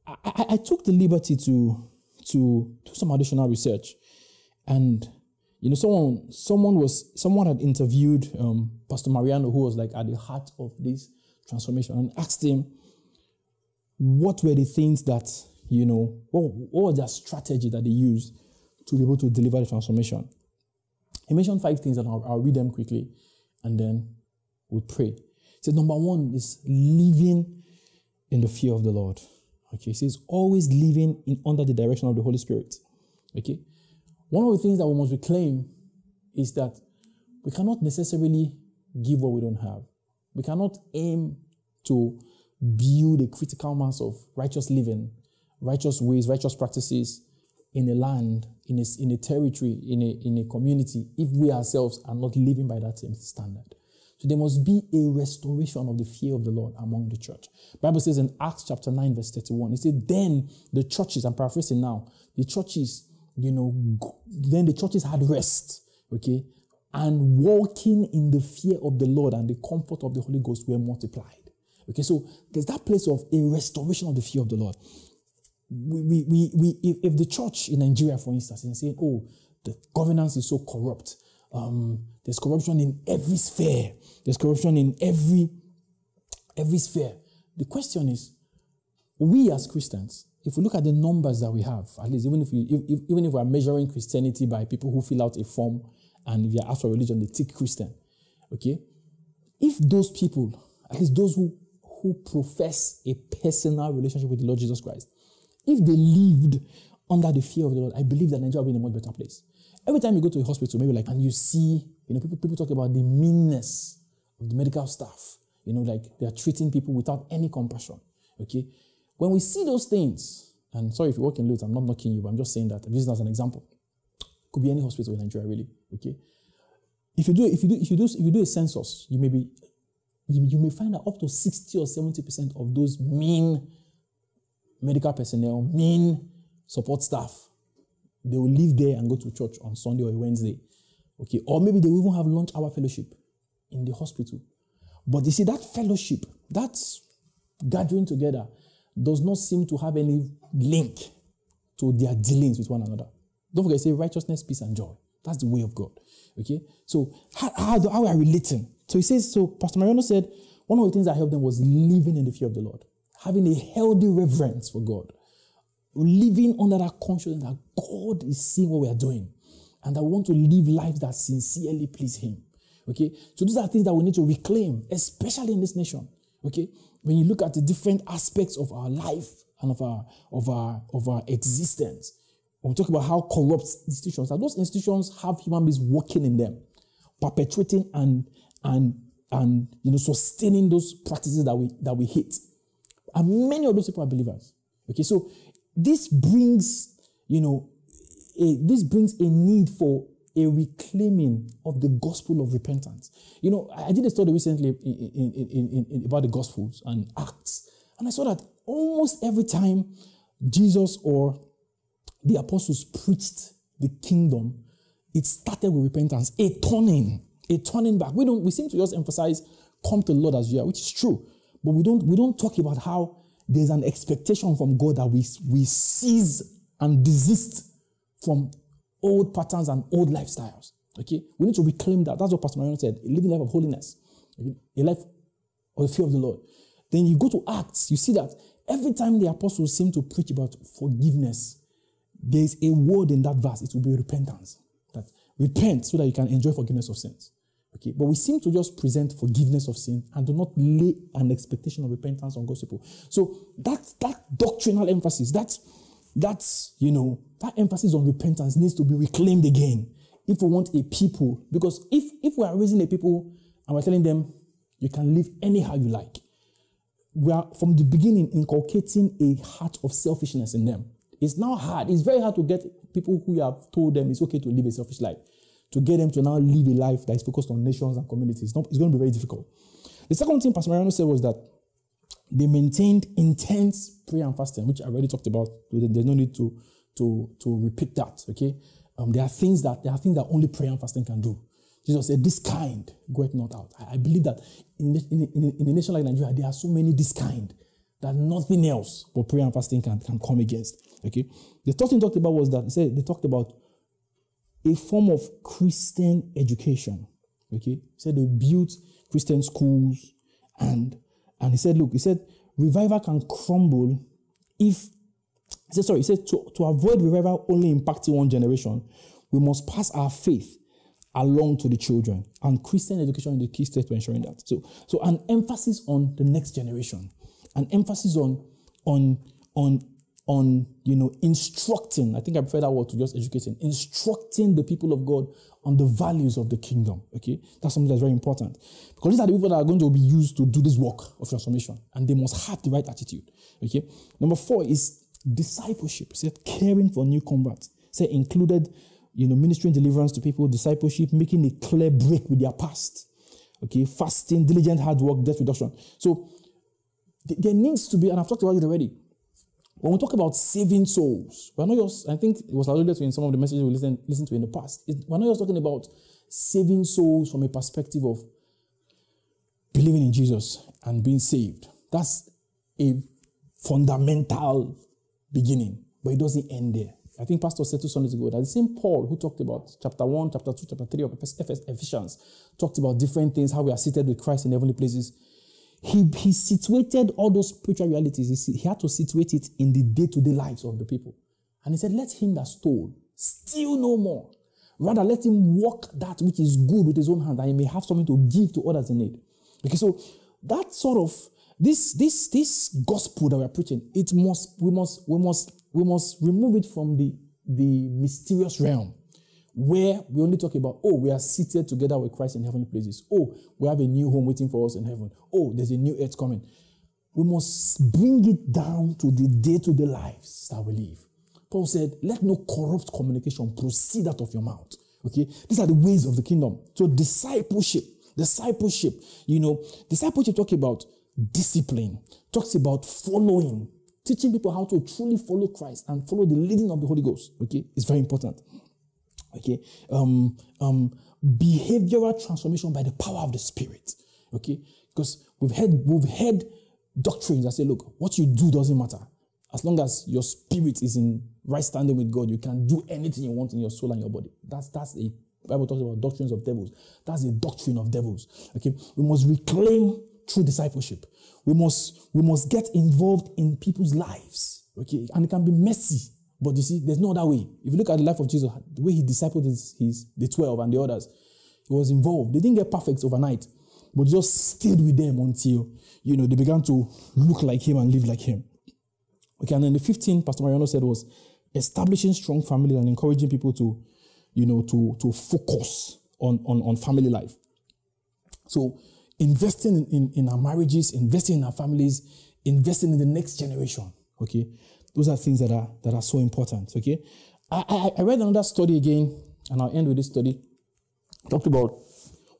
I took the liberty to do some additional research, and someone had interviewed Pastor Mariano, who was like at the heart of this transformation, and asked him what were the things that, what was their strategy that they used to be able to deliver the transformation. He mentioned 5 things, and I'll read them quickly, and then we'll pray. He said, number 1 is living in the fear of the Lord. Okay, he says always living under the direction of the Holy Spirit. Okay, one of the things that we must reclaim is that we cannot necessarily give what we don't have. We cannot aim to build a critical mass of righteous living, righteous ways, righteous practices in a land, in a territory, in a community, if we ourselves are not living by that same standard. So there must be a restoration of the fear of the Lord among the church. The Bible says in Acts chapter 9, verse 31, it said, then the churches, I'm paraphrasing now, the churches, then the churches had rest, okay, and walking in the fear of the Lord and the comfort of the Holy Ghost were multiplied. Okay, so there's that place of a restoration of the fear of the Lord. If the church in Nigeria, for instance, is saying, oh, the governance is so corrupt, there's corruption in every sphere, there's corruption in every sphere. The question is, we as Christians, if we look at the numbers that we have, at least even if we are measuring Christianity by people who fill out a form and if you're asked for religion, they take Christian. Okay? If those people, at least those who profess a personal relationship with the Lord Jesus Christ, if they lived under the fear of the Lord, I believe that Nigeria will be in a much better place. Every time you go to a hospital, maybe like, and you see, people talk about the meanness of the medical staff. Like they are treating people without any compassion. Okay? When we see those things, and sorry if you work in Lutz, I'm not knocking you, but I'm just saying that, this is as an example. Could be any hospital in Nigeria, really. Okay? If you do a census, you may find that up to 60 or 70% of those mean medical personnel, mean support staff, they will leave there and go to church on Sunday or Wednesday. Okay? Or maybe they will even have lunch hour fellowship in the hospital. But you see, that fellowship, that gathering together, does not seem to have any link to their dealings with one another. Don't forget, say righteousness, peace, and joy. That's the way of God. Okay? So, how are we relating? So he says, Pastor Mariano said, one of the things that helped them was living in the fear of the Lord, having a healthy reverence for God, living under that consciousness that God is seeing what we are doing, and that we want to live lives that sincerely please Him. Okay? So those are things that we need to reclaim, especially in this nation. Okay? When you look at the different aspects of our life and of our existence, when we talk about how corrupt institutions are, those institutions have human beings working in them, perpetuating and sustaining those practices that we hate. And many of those people are believers. Okay, so this brings a need for a reclaiming of the gospel of repentance. I did a study recently in about the Gospels and Acts, and I saw that almost every time Jesus or the apostles preached the kingdom, it started with repentance, a turning back. We seem to just emphasize come to the Lord as you are, which is true, but we don't talk about how there's an expectation from God that we cease and desist from old patterns and old lifestyles. Okay? We need to reclaim that. That's what Pastor Mariano said. A living life of holiness. A life of the fear of the Lord. Then you go to Acts, you see that every time the apostles seem to preach about forgiveness, there's a word in that verse. It will be repentance. That repent so that you can enjoy forgiveness of sins. Okay? But we seem to just present forgiveness of sin and do not lay an expectation of repentance on God's people. So that doctrinal emphasis, that emphasis on repentance needs to be reclaimed again if we want a people. Because if we are raising a people and we're telling them you can live anyhow you like, we are from the beginning inculcating a heart of selfishness in them. It's now hard. It's very hard to get people who have told them it's okay to live a selfish life, to get them to now live a life that is focused on nations and communities. It's going to be very difficult. The second thing Pastor Mariano said was that they maintained intense prayer and fasting, which I already talked about. There's no need to repeat that. Okay, there are things that only prayer and fasting can do. Jesus said, "This kind goeth not out." I believe that in a nation like Nigeria, there are so many this kind that nothing else but prayer and fasting can come against. Okay, the third thing talked about was that they talked about a form of Christian education. Okay, he said they built Christian schools and he said, revival can crumble he said to avoid revival only impacting one generation, we must pass our faith along to the children, and Christian education is the key step to ensuring that. So an emphasis on the next generation, an emphasis on instructing. I think I prefer that word to just educating. Instructing the people of God on the values of the kingdom. Okay, that's something that's very important, because these are the people that are going to be used to do this work of transformation, and they must have the right attitude. Okay. Number 4 is discipleship. It said caring for new converts. It said included, ministering deliverance to people, discipleship, making a clear break with their past. Okay, fasting, diligent hard work, debt reduction. So there needs to be, and I've talked about it already. When we talk about saving souls, we're not just, I think it was alluded to in some of the messages we listened to in the past. We're not just talking about saving souls from a perspective of believing in Jesus and being saved. That's a fundamental beginning, but it doesn't end there. I think Pastor said 2 Sundays ago that the same Paul who talked about chapter 1, chapter 2, chapter 3 of Ephesians, talked about different things, how we are seated with Christ in heavenly places. He situated all those spiritual realities. He had to situate it in the day-to-day lives of the people. And he said, let him that stole steal no more. Rather, let him work that which is good with his own hand, that he may have something to give to others in need. Okay, so that sort of this gospel that we're preaching, we must remove it from the mysterious realm, where we only talk about, oh, we are seated together with Christ in heavenly places. Oh, we have a new home waiting for us in heaven. Oh, there's a new earth coming. We must bring it down to the day-to-day lives that we live. Paul said, let no corrupt communication proceed out of your mouth. Okay? These are the ways of the kingdom. So discipleship, talks about discipline, talks about following, teaching people how to truly follow Christ and follow the leading of the Holy Ghost. Okay? It's very important. Okay? Behavioral transformation by the power of the Spirit. Okay? Because we've heard doctrines that say, look, what you do doesn't matter. As long as your spirit is in right standing with God, you can do anything you want in your soul and your body. That's the Bible talks about doctrines of devils. That's the doctrine of devils. Okay, we must reclaim true discipleship. We must get involved in people's lives. Okay, and it can be messy, but you see, there's no other way. If you look at the life of Jesus, the way he discipled the 12 and the others, he was involved. They didn't get perfect overnight, but just stayed with them until they began to look like him and live like him. Okay, and then the 15th, Pastor Mariano said, was establishing strong family and encouraging people to focus on family life. So investing in our marriages, investing in our families, investing in the next generation. Okay, those are things that are so important. Okay, I read another study again, and I'll end with this study. Talked about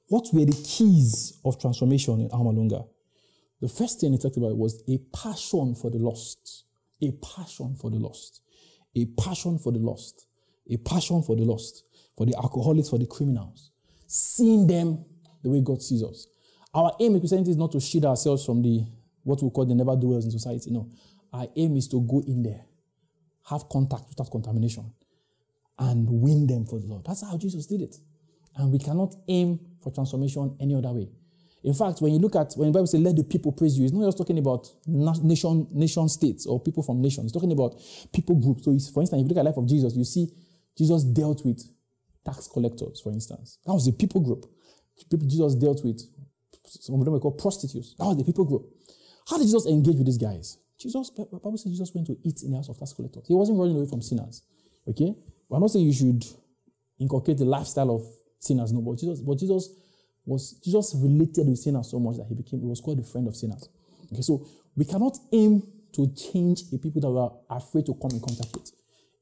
what were the keys of transformation in Alma Lunga. The first thing he talked about was a passion for the lost. A passion for the lost. A passion for the lost. A passion for the lost. For the alcoholics, for the criminals. Seeing them the way God sees us. Our aim in Christianity is not to shield ourselves from what we call the never-do-wells in society. No. Our aim is to go in there, have contact without contamination, and win them for the Lord. That's how Jesus did it. And we cannot aim for transformation any other way. In fact, when the Bible says, let the people praise you, it's not just talking about nation states or people from nations. It's talking about people groups. So, for instance, if you look at the life of Jesus, you see Jesus dealt with tax collectors, for instance. That was the people group. Jesus dealt with, some of them were called prostitutes. That was the people group. How did Jesus engage with these guys? The Bible says Jesus went to eat in the house of tax collectors. He wasn't running away from sinners. Okay? But I'm not saying you should inculcate the lifestyle of sinners, no, but Jesus related with sinners so much that he was called the friend of sinners. Okay, so we cannot aim to change a people that we are afraid to come in contact with.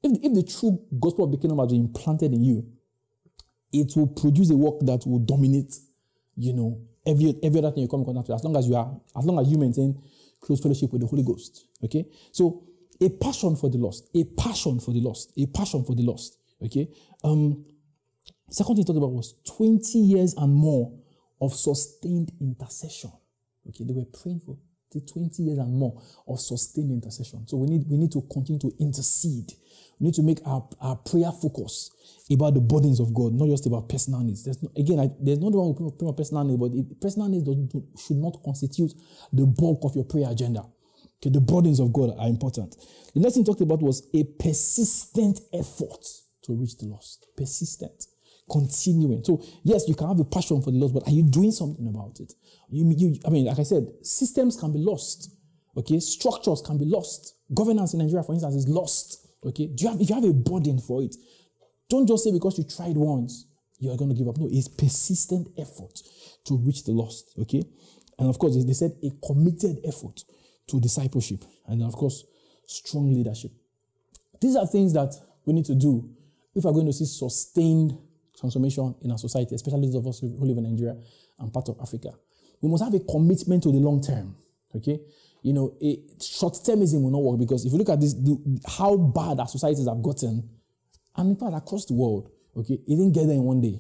If the true gospel of the kingdom has been implanted in you, it will produce a work that will dominate, every other thing you come in contact with, as long as you maintain close fellowship with the Holy Ghost. Okay, so a passion for the lost, a passion for the lost, a passion for the lost. Okay. Second thing he talked about was 20 years and more of sustained intercession. Okay, they were praying for the 20 years and more of sustained intercession. So we need to continue to intercede. We need to make our prayer focus about the burdens of God, not just about personal needs. There's no wrong with praying for personal needs, but personal needs should not constitute the bulk of your prayer agenda. Okay, the burdens of God are important. The next thing he talked about was a persistent effort to reach the lost. Persistent. Continuing. So, yes, you can have a passion for the lost, but are you doing something about it? Like I said, systems can be lost. Okay, structures can be lost. Governance in Nigeria, for instance, is lost. Okay, if you have a burden for it, don't just say because you tried once, you are going to give up. No, it's persistent effort to reach the lost. Okay, and of course, they said a committed effort to discipleship, and then, of course, strong leadership. These are things that we need to do if we're going to see sustained transformation in our society, especially those of us who live in Nigeria and part of Africa. We must have a commitment to the long term. Okay, short-termism will not work, because if you look at this, how bad our societies have gotten, and in fact across the world, okay, it didn't get there in one day.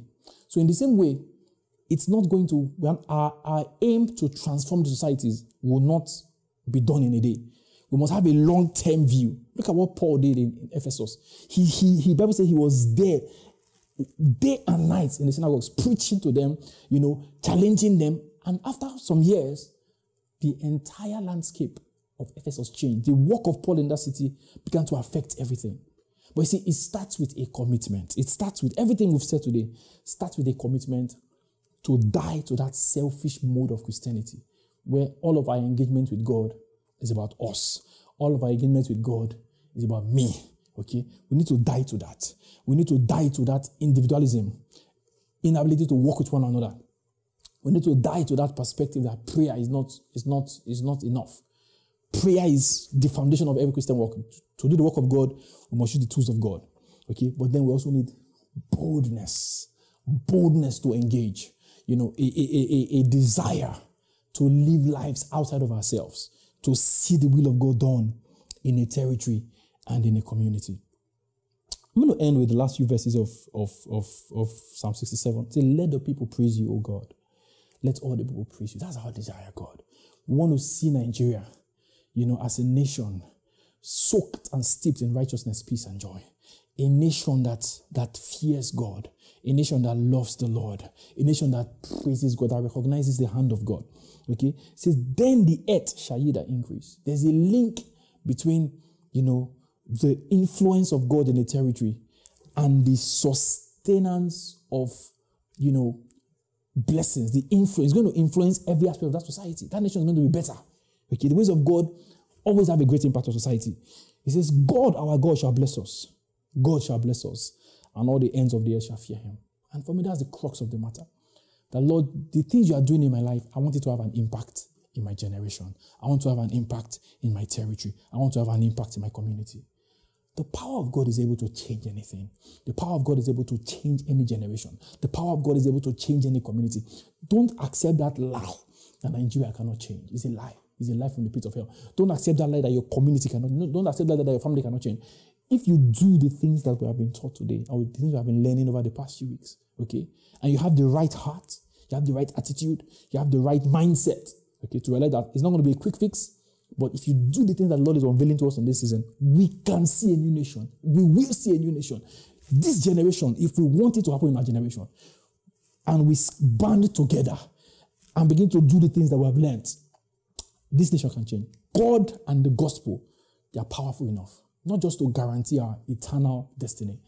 So in the same way, it's not going to. Our aim to transform the societies will not be done in a day. We must have a long-term view. Look at what Paul did in Ephesus. He Bible says he was there day and night in the synagogues, preaching to them, challenging them. And after some years, the entire landscape of Ephesus changed. The work of Paul in that city began to affect everything. But you see, it starts with a commitment. It starts with everything we've said today, starts with a commitment to die to that selfish mode of Christianity, where all of our engagement with God is about us. All of our engagement with God is about me. Okay? We need to die to that. We need to die to that individualism, inability to work with one another. We need to die to that perspective that prayer is not enough. Prayer is the foundation of every Christian work. To do the work of God, we must use the tools of God. Okay? But then we also need boldness to engage. A desire to live lives outside of ourselves, to see the will of God done in a territory and in a community. I'm going to end with the last few verses of Psalm 67. Say, let the people praise you, O God. Let all the people praise you. That's our desire, God. We want to see Nigeria, as a nation soaked and steeped in righteousness, peace, and joy. A nation that fears God. A nation that loves the Lord. A nation that praises God, that recognizes the hand of God. Okay? It says, then the earth shall yield an increase. There's a link between, the influence of God in a territory and the sustenance of, blessings. The influence is going to influence every aspect of that society. That nation is going to be better. Okay? The ways of God always have a great impact on society. He says, God, our God, shall bless us. God shall bless us, and all the ends of the earth shall fear him. And for me, that's the crux of the matter. That, Lord, the things you are doing in my life, I want it to have an impact in my generation. I want to have an impact in my territory. I want to have an impact in my community. The power of God is able to change anything. The power of God is able to change any generation. The power of God is able to change any community. Don't accept that lie that Nigeria cannot change. It's a lie. It's a lie from the pit of hell. Don't accept that lie that your community cannot. Don't accept that your family cannot change. If you do the things that we have been taught today, or the things we have been learning over the past few weeks, okay, and you have the right heart, you have the right attitude, you have the right mindset, okay, to realize that it's not going to be a quick fix, but if you do the things that the Lord is unveiling to us in this season, we can see a new nation. We will see a new nation. This generation, if we want it to happen in our generation, and we band together and begin to do the things that we have learned, this nation can change. God and the gospel, they are powerful enough. Not just to guarantee our eternal destiny,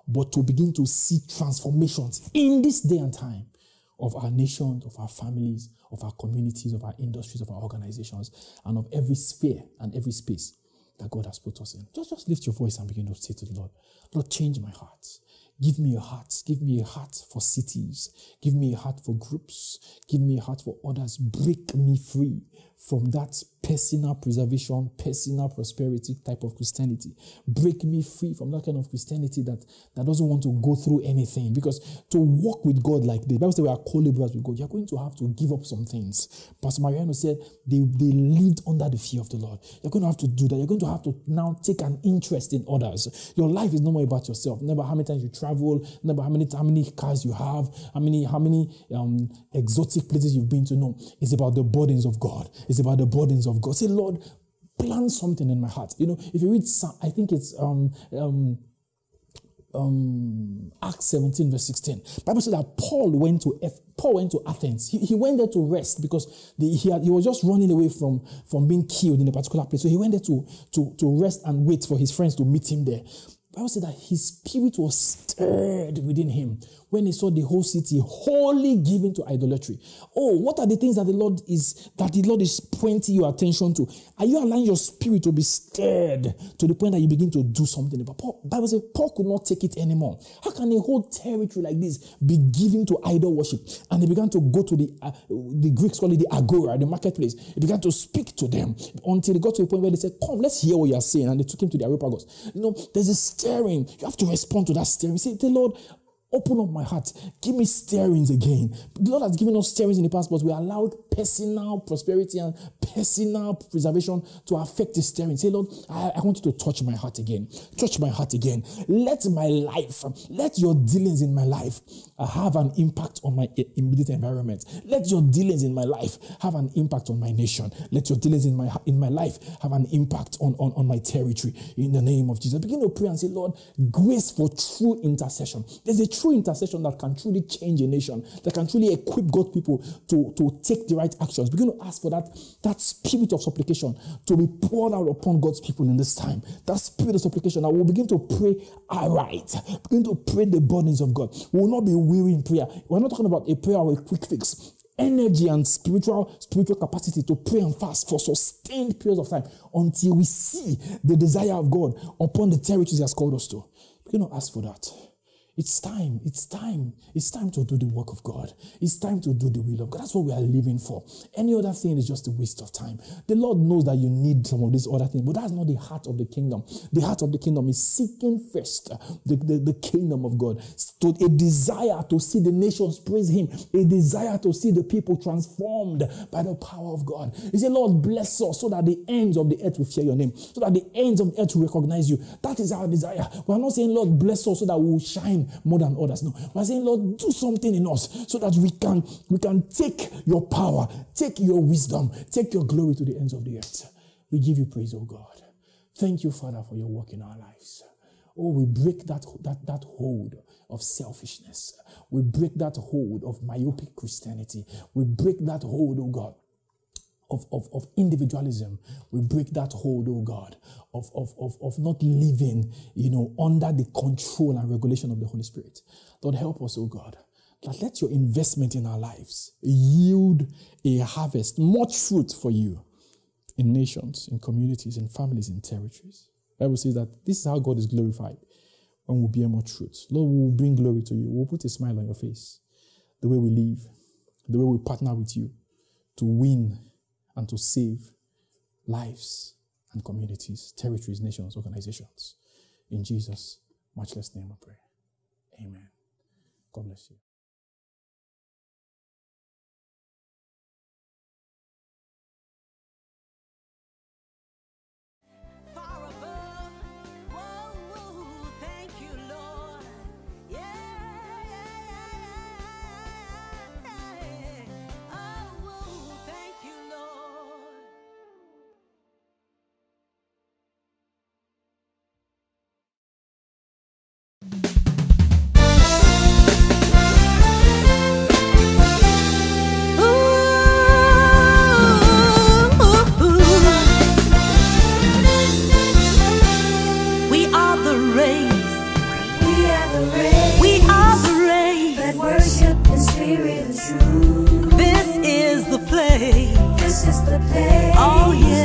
but to begin to see transformations in this day and time of our nations, of our families, of our communities, of our industries, of our organizations, and of every sphere and every space that God has put us in. Just lift your voice and begin to say to the Lord, Lord, change my heart. Give me a heart. Give me a heart for cities. Give me a heart for groups. Give me a heart for others. Break me free from that personal preservation, personal prosperity type of Christianity. Break me free from that kind of Christianity that doesn't want to go through anything. Because to walk with God like this, the Bible says we are co-laborers with God. You're going to have to give up some things. Pastor Mariano said they lived under the fear of the Lord. You're going to have to do that. You're going to have to now take an interest in others. Your life is no more about yourself. Never how many times you travel, never how many cars you have, how many exotic places you've been to. No, it's about the burdens of God. It's about the burdens of God. Say, Lord, plant something in my heart. If you read, I think it's Acts 17 verse 16. The Bible says that Paul went to Athens. He went there to rest because he was just running away from being killed in a particular place. So he went there to rest and wait for his friends to meet him there. The Bible said that his spirit was stirred within him when he saw the whole city wholly given to idolatry. Oh, what are the things that the Lord is pointing your attention to? Are you allowing your spirit to be stirred to the point that you begin to do something about? The Bible says Paul could not take it anymore. How can a whole territory like this be given to idol worship? And he began to go to the Greeks call it the agora, the marketplace. He began to speak to them until he got to a point where they said, "Come, let's hear what you are saying." And they took him to the Areopagus. There's a stirring. You have to respond to that stirring. Say, "The Lord, open up my heart. Give me stirrings again." The Lord has given us stirrings in the past, but we allowed personal prosperity and personal preservation to affect the stirring. Say, "Lord, I want you to touch my heart again. Touch my heart again. Let your dealings in my life have an impact on my immediate environment. Let your dealings in my life have an impact on my nation. Let your dealings in my life have an impact on my territory." In the name of Jesus, begin to pray and say, "Lord, grace for true intercession." There's a true intercession that can truly change a nation, that can truly equip God's people to take the right right actions. Begin to ask for that spirit of supplication to be poured out upon God's people in this time. That spirit of supplication. I will begin to pray aright. Begin to pray the burdens of God. We will not be weary in prayer. We're not talking about a prayer or a quick fix. Energy and spiritual capacity to pray and fast for sustained periods of time until we see the desire of God upon the territories He has called us to. Begin to ask for that. It's time to do the work of God. It's time to do the will of God. That's what we are living for. Any other thing is just a waste of time. The Lord knows that you need some of these other things, but that's not the heart of the kingdom. The heart of the kingdom is seeking first the kingdom of God. So a desire to see the nations praise Him, a desire to see the people transformed by the power of God. He said, Lord, bless us so that the ends of the earth will fear your name, so that the ends of the earth will recognize you. That is our desire. We're not saying, Lord, bless us so that we will shine more than others. No, we're saying, Lord, do something in us so that we can take your power, take your wisdom, take your glory to the ends of the earth. We give you praise, oh God. Thank you, Father, for your work in our lives. Oh, we break that hold of selfishness. We break that hold of myopic Christianity. We break that hold, oh God, of individualism. We break that hold, oh God, of not living, under the control and regulation of the Holy Spirit. Lord, help us, oh God, that let your investment in our lives yield a harvest, much fruit for you in nations, in communities, in families, in territories. The Bible says that this is how God is glorified, when we bear much fruit. Lord, we will bring glory to you. We'll put a smile on your face. The way we live, the way we partner with you to win and to save lives and communities, territories, nations, organizations. In Jesus' matchless name I pray. Amen. God bless you. Oh yeah.